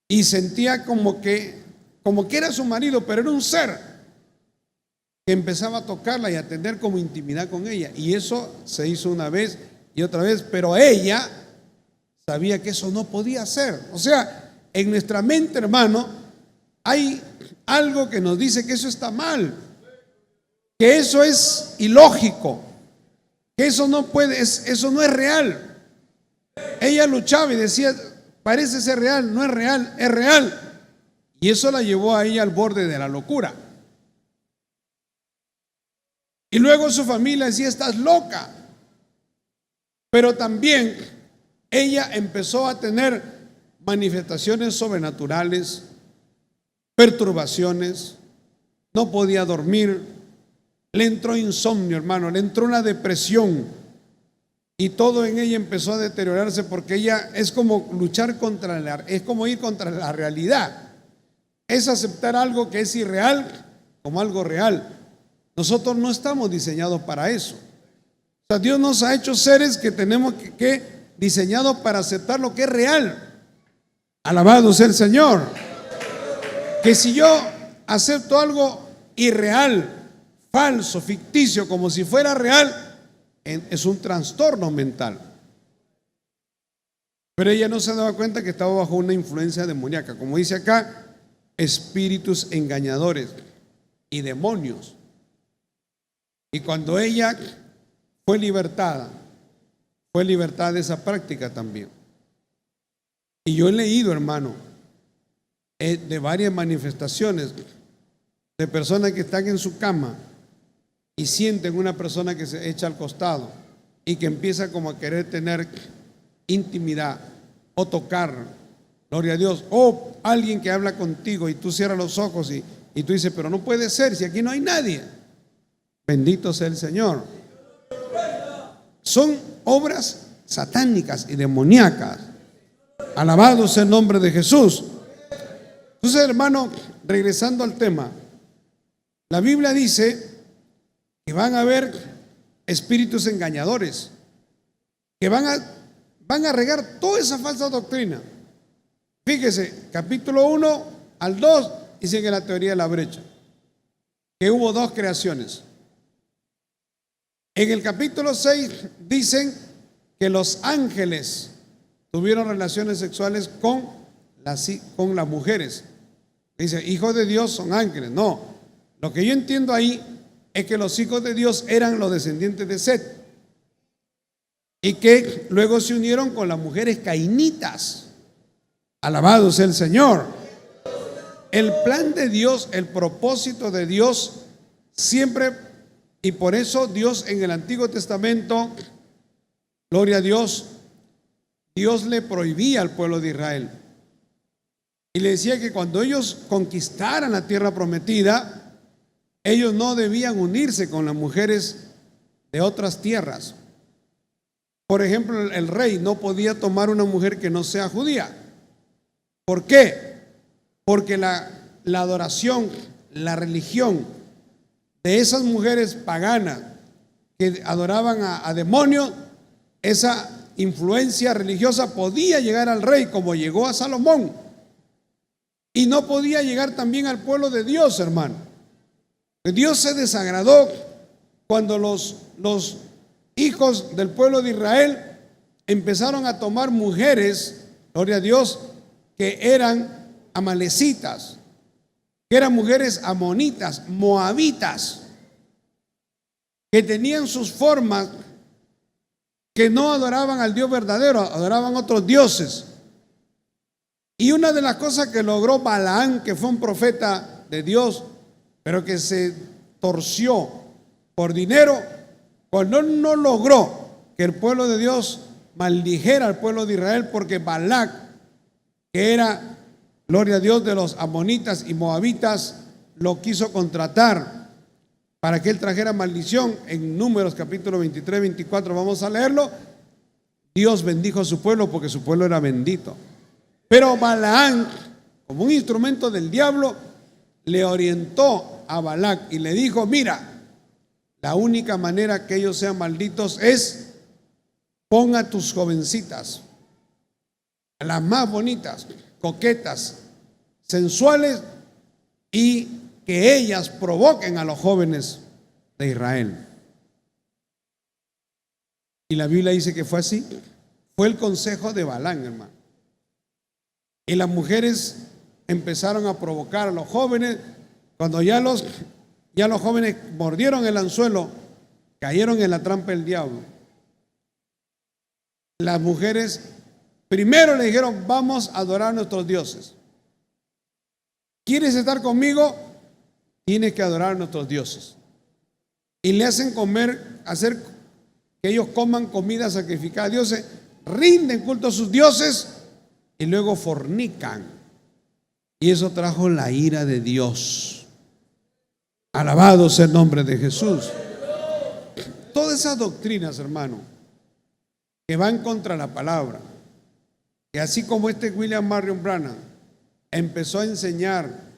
y sentía como que era su marido, pero era un ser que empezaba a tocarla y a tener como intimidad con ella. Y eso se hizo una vez y otra vez, pero ella sabía que eso no podía ser. O sea, en nuestra mente, hermano, hay algo que nos dice que eso está mal, que eso es ilógico, que eso no es real. Ella luchaba y decía: parece ser real, no es real, es real. Y eso la llevó a ella al borde de la locura. Y luego su familia decía: estás loca. Pero también ella empezó a tener manifestaciones sobrenaturales, perturbaciones, no podía dormir, le entró insomnio, hermano, le entró una depresión, y todo en ella empezó a deteriorarse, porque ella es como luchar es como ir contra la realidad, es aceptar algo que es irreal como algo real. Nosotros no estamos diseñados para eso. O sea, Dios nos ha hecho seres que tenemos que diseñados para aceptar lo que es real. Alabado sea el Señor. Que si yo acepto algo irreal, falso, ficticio, como si fuera real, es un trastorno mental. Pero ella no se daba cuenta que estaba bajo una influencia demoníaca, como dice acá, espíritus engañadores y demonios. Y cuando ella fue libertada de esa práctica también. Y yo he leído, hermano, de varias manifestaciones de personas que están en su cama y sienten una persona que se echa al costado y que empieza como a querer tener intimidad o tocar, gloria a Dios, o alguien que habla contigo y tú cierras los ojos y tú dices: pero no puede ser si aquí no hay nadie. Bendito sea el Señor. Son obras satánicas y demoníacas. Alabado sea el nombre de Jesús. Entonces, hermano, regresando al tema, La Biblia dice que van a haber espíritus engañadores, que van a regar toda esa falsa doctrina. Fíjese, capítulo 1 al 2 dice que la teoría de la brecha, que hubo dos creaciones. En el capítulo 6 dicen que los ángeles tuvieron relaciones sexuales con las mujeres. Dice, hijos de Dios son ángeles. No, lo que yo entiendo ahí es que los hijos de Dios eran los descendientes de Set y que luego se unieron con las mujeres cainitas. Alabado sea el Señor. El plan de Dios, el propósito de Dios siempre, y por eso Dios en el Antiguo Testamento, gloria a Dios, Dios le prohibía al pueblo de Israel y le decía que cuando ellos conquistaran la tierra prometida, ellos no debían unirse con las mujeres de otras tierras. Por ejemplo, el rey no podía tomar una mujer que no sea judía. ¿Por qué? Porque la adoración, la religión de esas mujeres paganas que adoraban a demonios, esa influencia religiosa podía llegar al rey, como llegó a Salomón, y no podía llegar también al pueblo de Dios, hermano. Dios se desagradó cuando los hijos del pueblo de Israel empezaron a tomar mujeres, gloria a Dios, que eran amalecitas, que eran mujeres amonitas, moabitas, que tenían sus formas, que no adoraban al Dios verdadero, adoraban otros dioses. Y una de las cosas que logró Balaán, que fue un profeta de Dios, pero que se torció por dinero, cuando no logró que el pueblo de Dios maldijera al pueblo de Israel, porque Balac, que era, gloria a Dios, de los amonitas y moabitas, lo quiso contratar para que él trajera maldición. En Números capítulo 23, 24, vamos a leerlo. Dios bendijo a su pueblo porque su pueblo era bendito. Pero Balaán, como un instrumento del diablo, le orientó a Balac y le dijo, mira, la única manera que ellos sean malditos es pon a tus jovencitas, a las más bonitas, coquetas, sensuales, y que ellas provoquen a los jóvenes de Israel. Y la Biblia dice que fue así. Fue el consejo de Balaam, hermano. Y las mujeres empezaron a provocar a los jóvenes. Cuando ya los jóvenes mordieron el anzuelo, cayeron en la trampa del diablo. Las mujeres primero le dijeron, vamos a adorar a nuestros dioses. ¿Quieres estar conmigo? Tienes que adorar a nuestros dioses. Y le hacen hacer que ellos coman comida sacrificada a dioses, rinden culto a sus dioses y luego fornican. Y eso trajo la ira de Dios. Alabado sea el nombre de Jesús. Todas esas doctrinas, hermano, que van contra la palabra, que así como William Marion Branham empezó a enseñar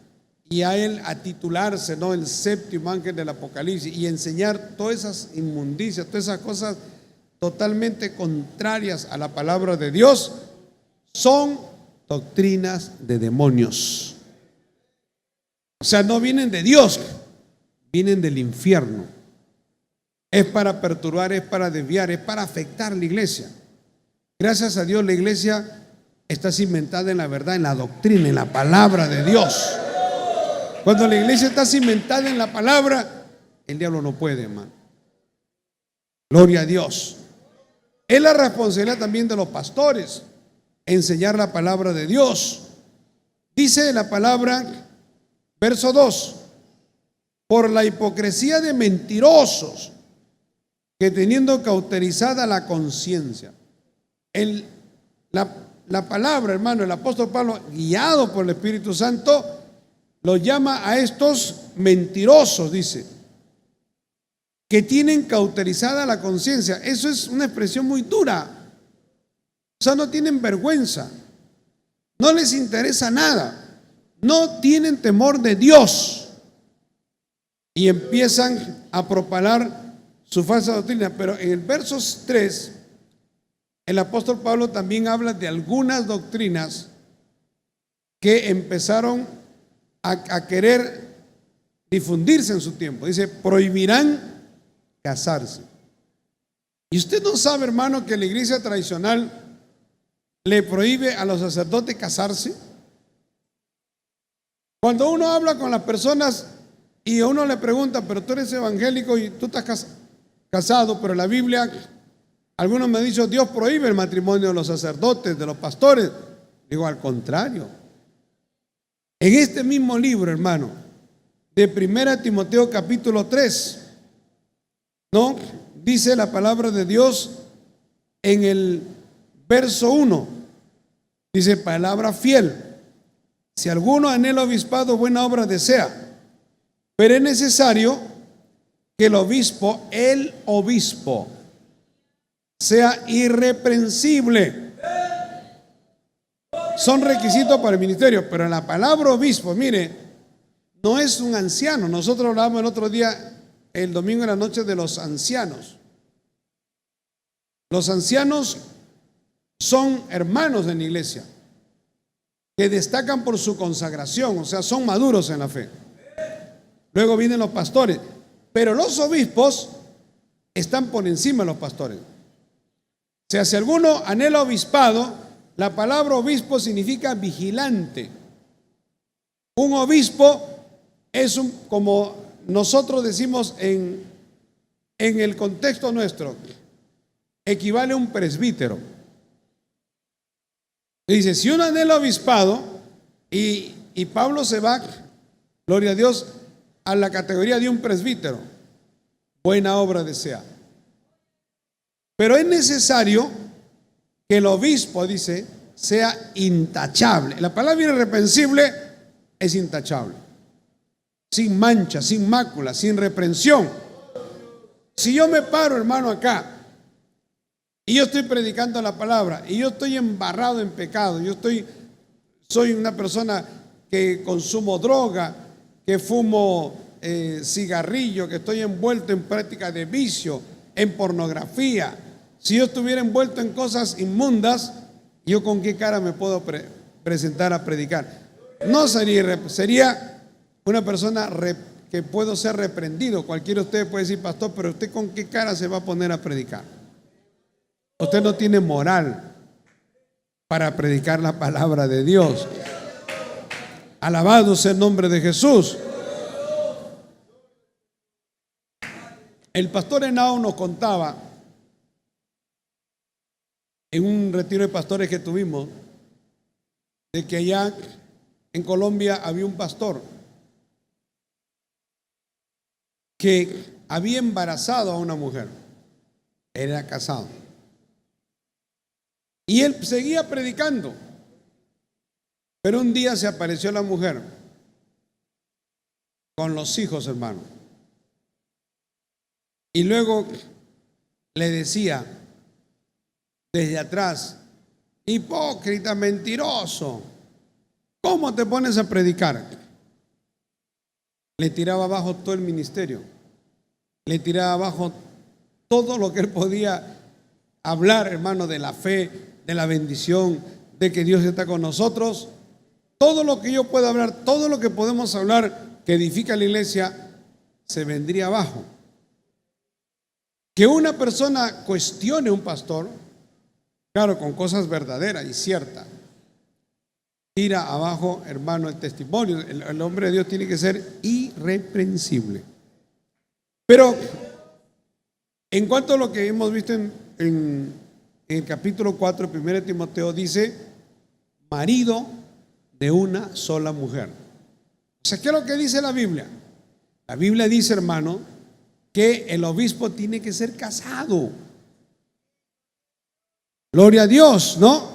y a él a titularse, ¿no?, el séptimo ángel del Apocalipsis, y enseñar todas esas inmundicias, todas esas cosas totalmente contrarias a la palabra de Dios, son doctrinas de demonios. O sea, no vienen de Dios, vienen del infierno. Es para perturbar, es para desviar, es para afectar a la iglesia. Gracias a Dios la iglesia está cimentada en la verdad, en la doctrina, en la palabra de Dios. Cuando la iglesia está cimentada en la palabra, el diablo no puede, hermano. Gloria a Dios. Es la responsabilidad también de los pastores enseñar la palabra de Dios. Dice la palabra, verso 2, por la hipocresía de mentirosos que teniendo cauterizada la conciencia. La palabra, hermano, el apóstol Pablo, guiado por el Espíritu Santo, lo llama a estos mentirosos, dice, que tienen cauterizada la conciencia. Eso es una expresión muy dura. O sea, no tienen vergüenza, no les interesa nada, no tienen temor de Dios. y empiezan a propalar su falsa doctrina. Pero en el verso 3, el apóstol Pablo también habla de algunas doctrinas que empezaron a querer difundirse en su tiempo. Dice, prohibirán casarse. Y usted no sabe, hermano, que la iglesia tradicional le prohíbe a los sacerdotes casarse. Cuando uno habla con las personas y a uno le pregunta, pero tú eres evangélico y tú estás casado, pero la Biblia, algunos me han dicho, Dios prohíbe el matrimonio de los sacerdotes, de los pastores. Digo, al contrario. En este mismo libro, hermano, de 1 Timoteo capítulo 3, ¿no? Dice la palabra de Dios en el verso 1, dice, palabra fiel. Si alguno anhela obispado, buena obra desea, pero es necesario que el obispo, sea irreprensible. Son requisitos para el ministerio, pero la palabra obispo, mire, no es un anciano. Nosotros hablábamos el otro día, el domingo en la noche, de los ancianos. Los ancianos son hermanos en la iglesia que destacan por su consagración, o sea, son maduros en la fe. Luego vienen los pastores, pero los obispos están por encima de los pastores. O sea, si alguno anhela obispado, la palabra obispo significa vigilante. Un obispo es como nosotros decimos en el contexto nuestro, equivale a un presbítero. Dice, si uno anhela obispado, y Pablo se va, gloria a Dios, a la categoría de un presbítero, buena obra desea. Pero es necesario que el obispo, dice, sea intachable. La palabra irreprensible es intachable, sin mancha, sin mácula, sin reprensión. Si yo me paro, hermano, acá y yo estoy predicando la palabra y yo estoy embarrado en pecado, soy una persona que consumo droga, que fumo cigarrillo, que estoy envuelto en práctica de vicio, en pornografía, si yo estuviera envuelto en cosas inmundas, ¿yo con qué cara me puedo presentar a predicar? No sería una persona que puedo ser reprendido. Cualquiera de ustedes puede decir, pastor, pero ¿usted con qué cara se va a poner a predicar? Usted no tiene moral para predicar la palabra de Dios. Alabado sea el nombre de Jesús. El pastor Henao nos contaba en un retiro de pastores que tuvimos, de que allá en Colombia había un pastor que había embarazado a una mujer. Era casado. Y él seguía predicando. Pero un día se apareció la mujer con los hijos, hermano. Y luego le decía desde atrás, hipócrita, mentiroso, ¿cómo te pones a predicar? Le tiraba abajo todo el ministerio, le tiraba abajo todo lo que él podía hablar, hermano, de la fe, de la bendición, de que Dios está con nosotros. Todo lo que yo pueda hablar, todo lo que podemos hablar que edifica la iglesia, se vendría abajo. Que una persona cuestione a un pastor, claro, con cosas verdaderas y ciertas, tira abajo, hermano, el testimonio. El hombre de Dios tiene que ser irreprensible. Pero en cuanto a lo que hemos visto en el capítulo 4 de 1 Timoteo, dice marido de una sola mujer. O sea, ¿qué es lo que dice la Biblia? La Biblia dice, hermano, que el obispo tiene que ser casado. Gloria a Dios, ¿no?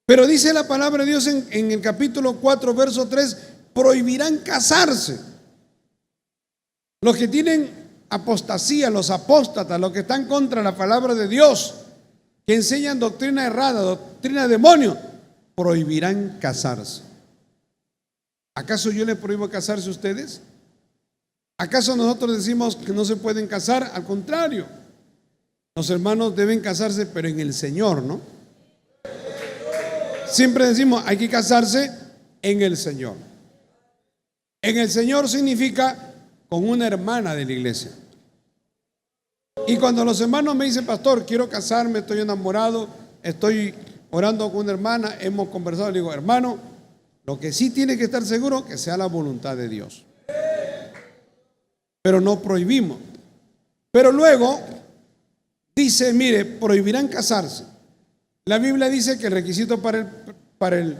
Pero dice la palabra de Dios en el capítulo 4, verso 3, prohibirán casarse. Los que tienen apostasía, los apóstatas, los que están contra la palabra de Dios, que enseñan doctrina errada, doctrina de demonios, prohibirán casarse. ¿Acaso yo les prohíbo casarse a ustedes? ¿Acaso nosotros decimos que no se pueden casar? Al contrario, los hermanos deben casarse, pero en el Señor, ¿no? Siempre decimos, hay que casarse en el Señor. En el Señor significa con una hermana de la iglesia. Y cuando los hermanos me dicen, pastor, quiero casarme, estoy enamorado, estoy orando con una hermana, hemos conversado, le digo, hermano, lo que sí tiene que estar seguro que sea la voluntad de Dios. Pero no prohibimos. Pero luego dice, mire, prohibirán casarse. La Biblia dice que el requisito para el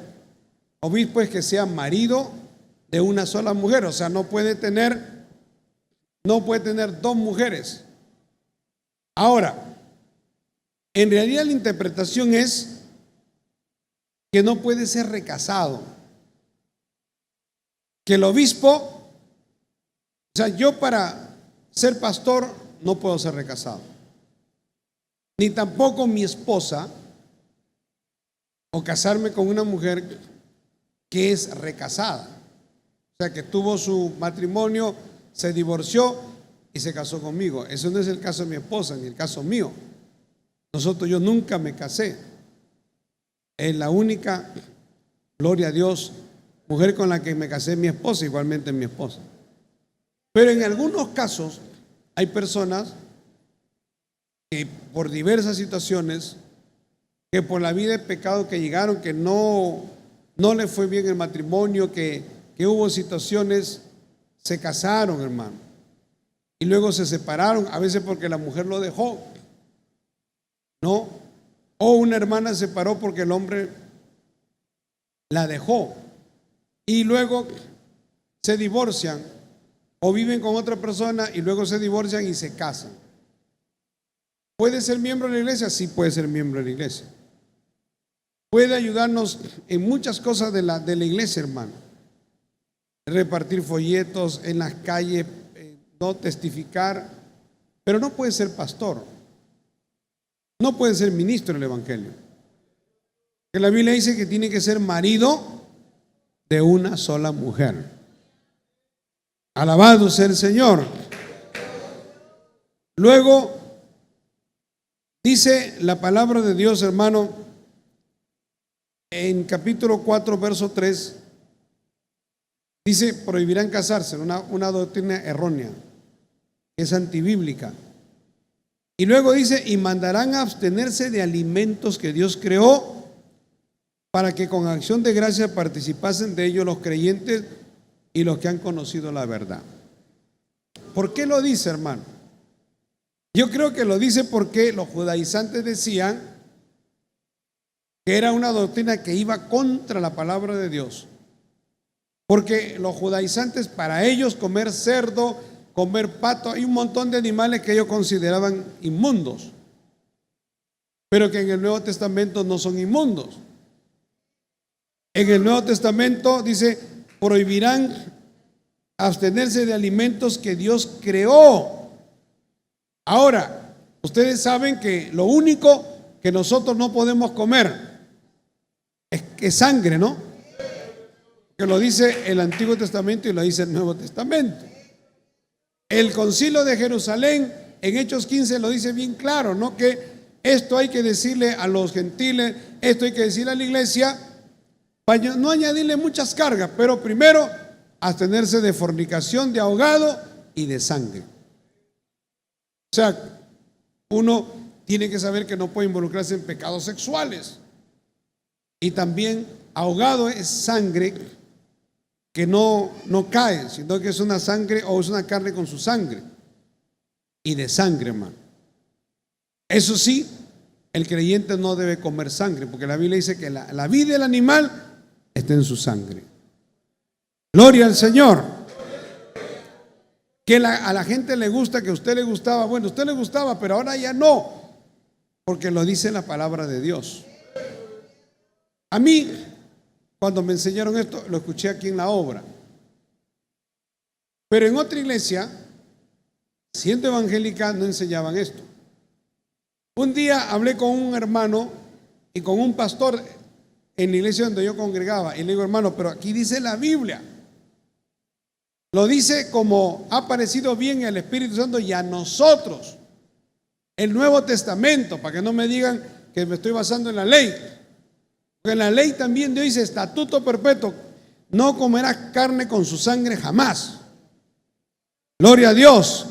obispo es que sea marido de una sola mujer, o sea, no puede tener dos mujeres. Ahora, en realidad la interpretación es que no puede ser recasado. Que el obispo, o sea, yo para ser pastor no puedo ser recasado. Ni tampoco mi esposa, o casarme con una mujer que es recasada. O sea, que tuvo su matrimonio, se divorció y se casó conmigo. Eso no es el caso de mi esposa, ni el caso mío. Yo nunca me casé. Es la única, gloria a Dios, mujer con la que me casé, mi esposa, igualmente mi esposa. Pero en algunos casos hay personas que por diversas situaciones, que por la vida de pecado que llegaron, que no le fue bien el matrimonio, que hubo situaciones, se casaron, hermano, y luego se separaron, a veces porque la mujer lo dejó, ¿no? O una hermana se separó porque el hombre la dejó, y luego se divorcian, o viven con otra persona y luego se divorcian y se casan. ¿Puede ser miembro de la iglesia? Sí, puede ser miembro de la iglesia. Puede ayudarnos en muchas cosas de la iglesia, hermano. Repartir folletos en las calles, no testificar, pero no puede ser pastor. No puede ser ministro del evangelio. Que la Biblia dice que tiene que ser marido de una sola mujer. Alabado sea el Señor. Luego dice la palabra de Dios, hermano, en capítulo 4, verso 3, dice, prohibirán casarse, una doctrina errónea, que es antibíblica. Y luego dice, y mandarán a abstenerse de alimentos que Dios creó, para que con acción de gracia participasen de ellos los creyentes y los que han conocido la verdad. ¿Por qué lo dice, hermano? Yo creo que lo dice porque los judaizantes decían que era una doctrina que iba contra la palabra de Dios. Porque los judaizantes, para ellos comer cerdo, comer pato, hay un montón de animales que ellos consideraban inmundos, pero que en el Nuevo Testamento no son inmundos. En el Nuevo Testamento dice, prohibirán abstenerse de alimentos que Dios creó. Ahora, ustedes saben que lo único que nosotros no podemos comer es sangre, ¿no? Que lo dice el Antiguo Testamento y lo dice el Nuevo Testamento. El Concilio de Jerusalén en Hechos 15 lo dice bien claro, ¿no? Que esto hay que decirle a los gentiles, esto hay que decirle a la iglesia, para no añadirle muchas cargas, pero primero abstenerse de fornicación, de ahogado y de sangre. O sea, uno tiene que saber que no puede involucrarse en pecados sexuales. Y también ahogado es sangre que no cae, sino que es una sangre o es una carne con su sangre. Y de sangre, hermano. Eso sí, el creyente no debe comer sangre, porque la Biblia dice que la vida del animal está en su sangre. Gloria al Señor. Que a la gente le gusta, que a usted le gustaba, bueno, a usted le gustaba, pero ahora ya no, porque lo dice la palabra de Dios. A mí, cuando me enseñaron esto, lo escuché aquí en la obra, pero en otra iglesia, siendo evangélica, no enseñaban esto. Un día hablé con un hermano y con un pastor en la iglesia donde yo congregaba, y le digo, hermano, pero aquí dice la Biblia Lo dice como ha parecido bien el Espíritu Santo y a nosotros. El Nuevo Testamento, para que no me digan que me estoy basando en la ley. Porque en la ley también Dios dice, estatuto perpetuo, no comerás carne con su sangre jamás. Gloria a Dios.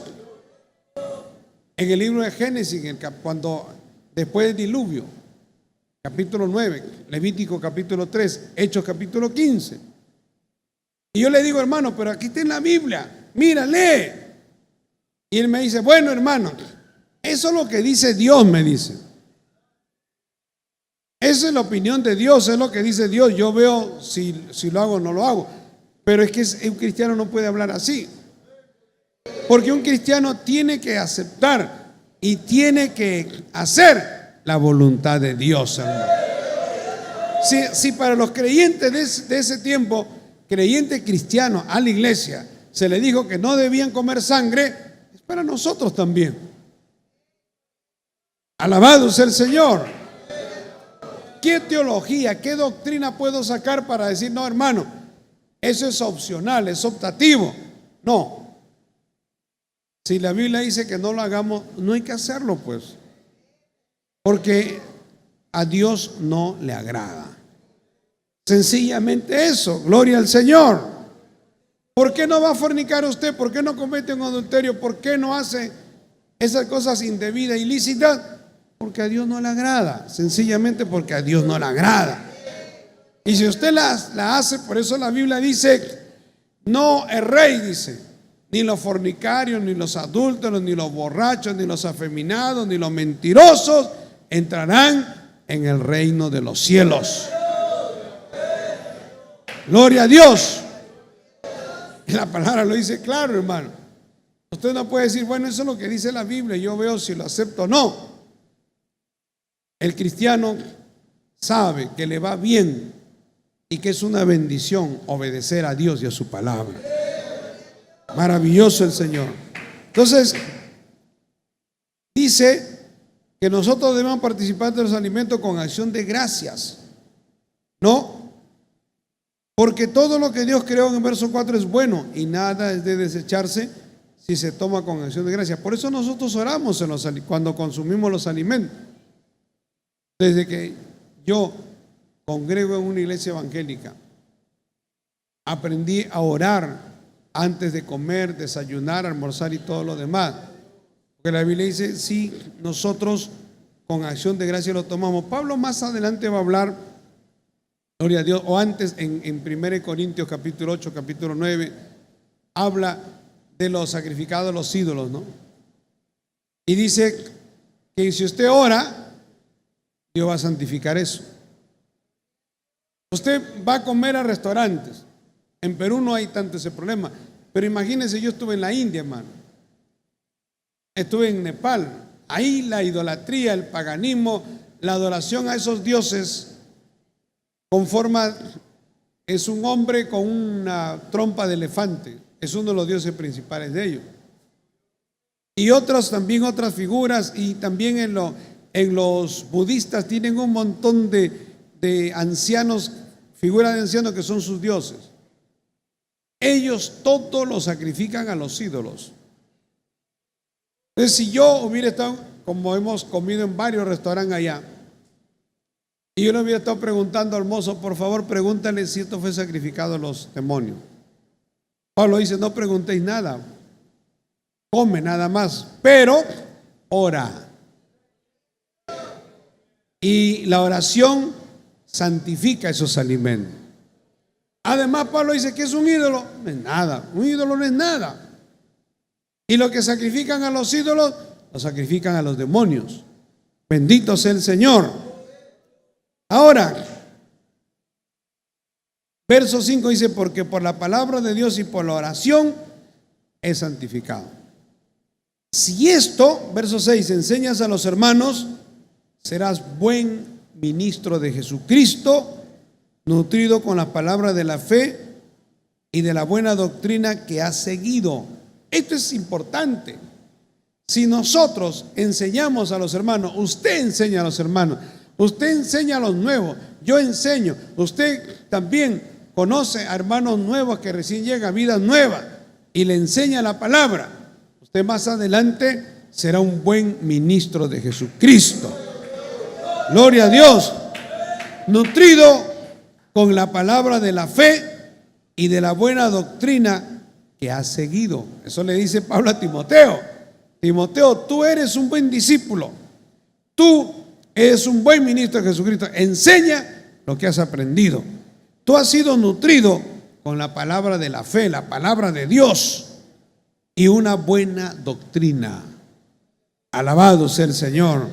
En el libro de Génesis, cuando después del diluvio, capítulo 9, Levítico capítulo 3, Hechos capítulo 15. Y yo le digo, hermano, pero aquí está en la Biblia, mira, lee. Y él me dice, bueno, hermano, eso es lo que dice Dios, me dice. Esa es la opinión de Dios, es lo que dice Dios. Yo veo si lo hago o no lo hago. Pero es que un cristiano no puede hablar así. Porque un cristiano tiene que aceptar y tiene que hacer la voluntad de Dios, hermano. Si para los creyentes de ese tiempo, creyente cristiano a la iglesia, se le dijo que no debían comer sangre, es para nosotros también. Alabado sea el Señor. ¿Qué teología, qué doctrina puedo sacar para decir, no, hermano, eso es opcional, es optativo? No. Si la Biblia dice que no lo hagamos, no hay que hacerlo, pues. Porque a Dios no le agrada. Sencillamente eso, gloria al Señor. ¿Por qué no va a fornicar usted? ¿Por qué no comete un adulterio? ¿Por qué no hace esas cosas indebidas, ilícitas? Porque a Dios no le agrada, sencillamente porque a Dios no le agrada. Y si usted la hace, por eso la Biblia dice, no erréis, dice, ni los fornicarios, ni los adúlteros, ni los borrachos, ni los afeminados, ni los mentirosos entrarán en el reino de los cielos. Gloria a Dios. Y la palabra lo dice claro, hermano. Usted no puede decir, bueno, eso es lo que dice la Biblia, yo veo si lo acepto o no. El cristiano sabe que le va bien y que es una bendición obedecer a Dios y a su palabra. Maravilloso el Señor. Entonces, dice que nosotros debemos participar de los alimentos con acción de gracias. ¿No? Porque todo lo que Dios creó en el verso 4 es bueno y nada es de desecharse si se toma con acción de gracias. Por eso nosotros oramos cuando consumimos los alimentos. Desde que yo congrego en una iglesia evangélica, aprendí a orar antes de comer, desayunar, almorzar y todo lo demás. Porque la Biblia dice, sí, nosotros con acción de gracia lo tomamos. Pablo más adelante va a hablar, gloria a Dios, o antes en 1 Corintios capítulo 8, capítulo 9, habla de los sacrificados a los ídolos, ¿no? Y dice que si usted ora, Dios va a santificar eso. Usted va a comer a restaurantes. En Perú no hay tanto ese problema. Pero imagínense, yo estuve en la India, hermano. Estuve en Nepal. Ahí la idolatría, el paganismo, la adoración a esos dioses es un hombre con una trompa de elefante. Es uno de los dioses principales de ellos. Y también otras figuras, y también en los budistas tienen un montón de ancianos, figuras de ancianos que son sus dioses. Ellos todo lo sacrifican a los ídolos. Entonces, si yo hubiera estado, como hemos comido en varios restaurantes allá, y yo le hubiera estado preguntando al mozo, por favor, pregúntale si esto fue sacrificado a los demonios. Pablo dice, no preguntéis nada, come nada más, pero ora. Y la oración santifica esos alimentos. Además, Pablo dice que es un ídolo. No es nada, un ídolo no es nada. Y lo que sacrifican a los ídolos, lo sacrifican a los demonios. Bendito sea el Señor. Ahora, verso 5 dice, porque por la palabra de Dios y por la oración es santificado. Si esto, verso 6, enseñas a los hermanos, serás buen ministro de Jesucristo, nutrido con la palabra de la fe y de la buena doctrina que has seguido. Esto es importante. Si nosotros enseñamos a los hermanos, usted enseña a los hermanos, usted enseña a los nuevos, yo enseño, usted también conoce a hermanos nuevos que recién llegan, vidas nuevas. y le enseña la palabra, usted más adelante será un buen ministro de Jesucristo. Gloria a Dios. Nutrido con la palabra de la fe y de la buena doctrina que has seguido. Eso le dice Pablo a Timoteo. Timoteo, tú eres un buen discípulo. Tú eres un buen ministro de Jesucristo. Enseña lo que has aprendido. Tú has sido nutrido con la palabra de la fe, la palabra de Dios y una buena doctrina. Alabado sea el Señor.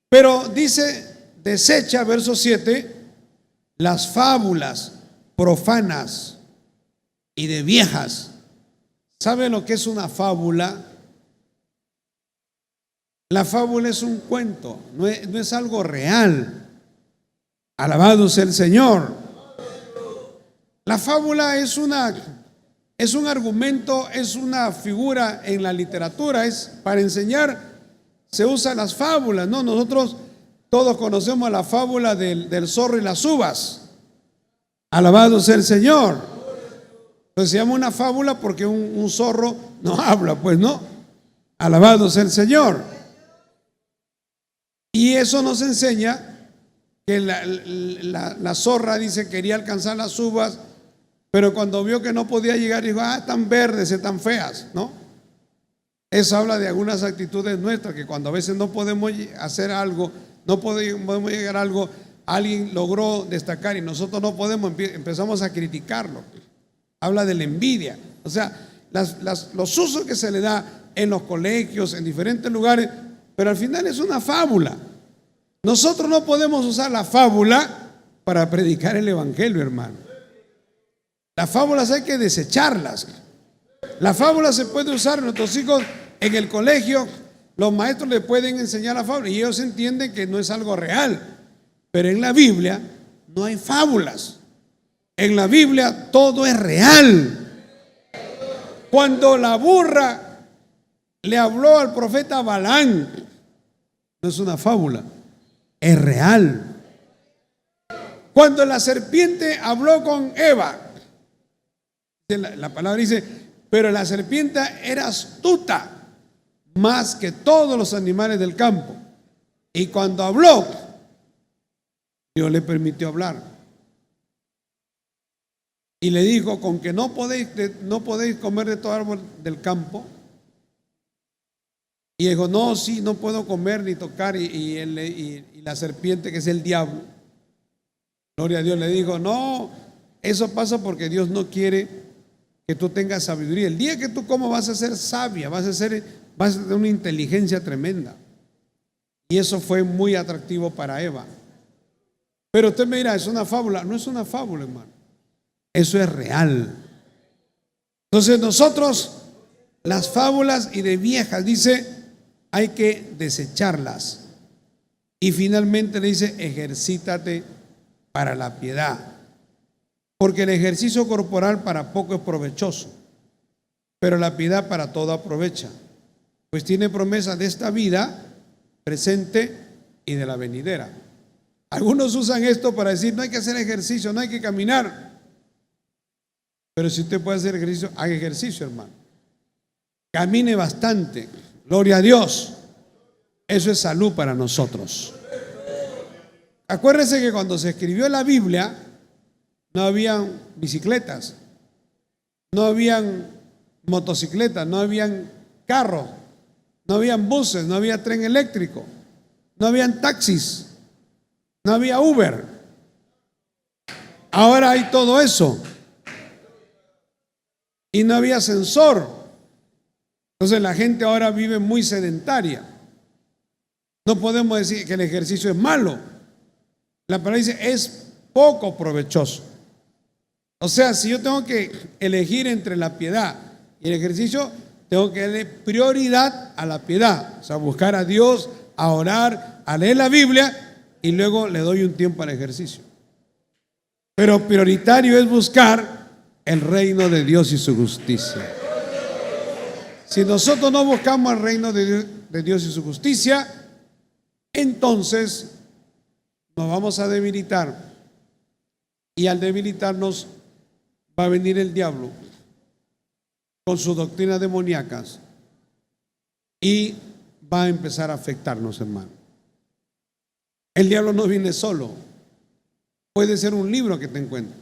Pero dice, desecha, verso 7, las fábulas profanas y de viejas. ¿Sabe lo que es una fábula? La fábula es un cuento, no es algo real. Alabado sea el Señor. La fábula es un argumento, es una figura en la literatura, es para enseñar, se usan las fábulas, ¿no? Nosotros todos conocemos la fábula del zorro y las uvas. Alabado sea el Señor. Entonces se llama una fábula porque un zorro no habla, pues no. Alabado sea el Señor. Y eso nos enseña que la zorra, dice, quería alcanzar las uvas, pero cuando vio que no podía llegar, dijo, tan verdes y tan feas, ¿no? Eso habla de algunas actitudes nuestras, que cuando a veces no podemos hacer algo, no podemos llegar a algo, alguien logró destacar y nosotros no podemos, empezamos a criticarlo. Habla de la envidia. O sea, los usos que se le da en los colegios, en diferentes lugares, pero al final es una fábula. Nosotros no podemos usar la fábula para predicar el evangelio, hermano. Las fábulas hay que desecharlas. La fábula se puede usar, nuestros hijos en el colegio, los maestros le pueden enseñar la fábula y ellos entienden que no es algo real. Pero en la Biblia no hay fábulas. En la Biblia todo es real. Cuando la burra le habló al profeta Balaam, no es una fábula, es real. Cuando la serpiente habló con Eva, la palabra dice, pero la serpiente era astuta más que todos los animales del campo. Y cuando habló, Dios le permitió hablar. Y le dijo, con que no podéis comer de todo árbol del campo. Y dijo, no, sí, no puedo comer ni tocar. Y la serpiente, que es el diablo, gloria a Dios, le dijo, no, eso pasa porque Dios no quiere que tú tengas sabiduría. El día que tú comas vas a ser sabia, vas a tener una inteligencia tremenda. Y eso fue muy atractivo para Eva. Pero usted me dirá, ¿es una fábula? No es una fábula, hermano. Eso es real. Entonces nosotros, las fábulas y de viejas, dice, hay que desecharlas. Y finalmente le dice, ejercítate para la piedad. Porque el ejercicio corporal para poco es provechoso, pero la piedad para todo aprovecha, pues tiene promesa de esta vida presente y de la venidera. Algunos usan esto para decir, no hay que hacer ejercicio, no hay que caminar. Pero si usted puede hacer ejercicio, haga ejercicio, hermano. Camine bastante, gloria a Dios. Eso es salud para nosotros. Acuérdense que cuando se escribió la Biblia, no habían bicicletas, no habían motocicletas, no habían carros, no habían buses, no había tren eléctrico, no habían taxis, no había Uber. Ahora hay todo eso. Y no había ascensor. Entonces la gente ahora vive muy sedentaria. No podemos decir que el ejercicio es malo. La palabra dice, es poco provechoso. O sea, si yo tengo que elegir entre la piedad y el ejercicio, tengo que darle prioridad a la piedad. O sea, buscar a Dios, a orar, a leer la Biblia y luego le doy un tiempo al ejercicio. Pero prioritario es buscar el reino de Dios y su justicia. Si nosotros no buscamos el reino de Dios y su justicia, entonces nos vamos a debilitar. Y al debilitarnos va a venir el diablo con sus doctrinas demoníacas y va a empezar a afectarnos, hermano. El diablo no viene solo. Puede ser un libro que te encuentre.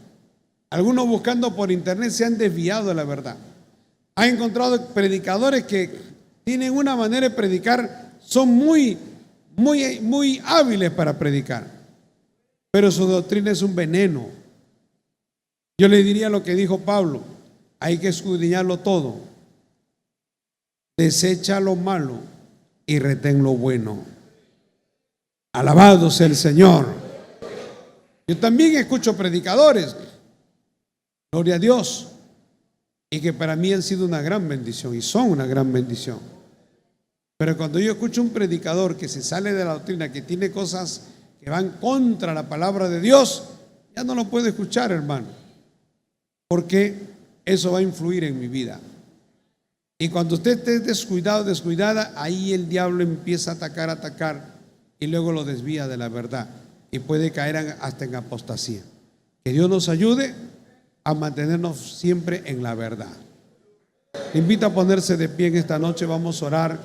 Algunos buscando por internet se han desviado de la verdad. Han encontrado predicadores que tienen una manera de predicar, son muy hábiles para predicar, pero su doctrina es un veneno. Yo le diría lo que dijo Pablo: hay que escudriñarlo todo, desecha lo malo y retén lo bueno. Alabado sea el Señor. Yo también escucho predicadores, gloria a Dios, y que para mí han sido una gran bendición y son una gran bendición. Pero cuando yo escucho un predicador que se sale de la doctrina, que tiene cosas que van contra la palabra de Dios, ya no lo puedo escuchar, hermano, porque eso va a influir en mi vida. Y cuando usted esté descuidado, descuidada, ahí el diablo empieza a atacar y luego lo desvía de la verdad y puede caer hasta en apostasía. Que Dios nos ayude a mantenernos siempre en la verdad. Le invito a ponerse de pie en esta noche. Vamos a orar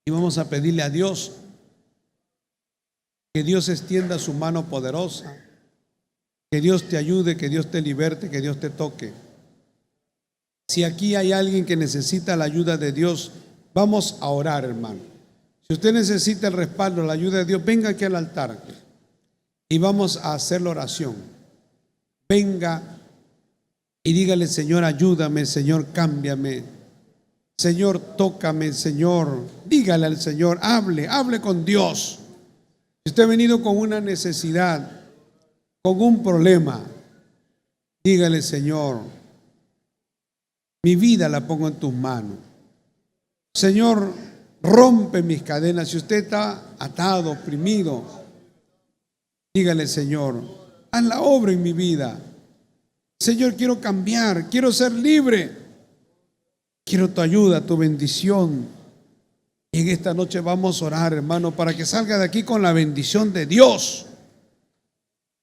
y vamos a pedirle a Dios que Dios extienda su mano poderosa, que Dios te ayude, que Dios te liberte, que Dios te toque. Si aquí hay alguien que necesita la ayuda de Dios, vamos a orar, hermano. Si usted necesita el respaldo, la ayuda de Dios, venga aquí al altar y vamos a hacer la oración. Venga y dígale: Señor, ayúdame, Señor, cámbiame, Señor, tócame, Señor. Dígale al Señor, hable con Dios. Si usted ha venido con una necesidad, con un problema, dígale: Señor, mi vida la pongo en tus manos. Señor, rompe mis cadenas. Si usted está atado, oprimido, dígale: Señor, haz la obra en mi vida. Señor, quiero cambiar, quiero ser libre, quiero tu ayuda, tu bendición. Y en esta noche vamos a orar, hermano, para que salga de aquí con la bendición de Dios.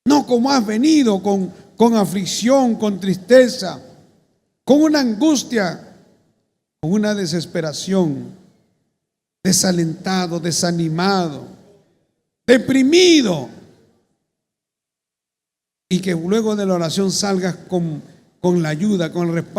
No como has venido, con aflicción, con tristeza, con una angustia, con una desesperación, desalentado, desanimado, deprimido. Y que luego de la oración salgas con la ayuda, con el respaldo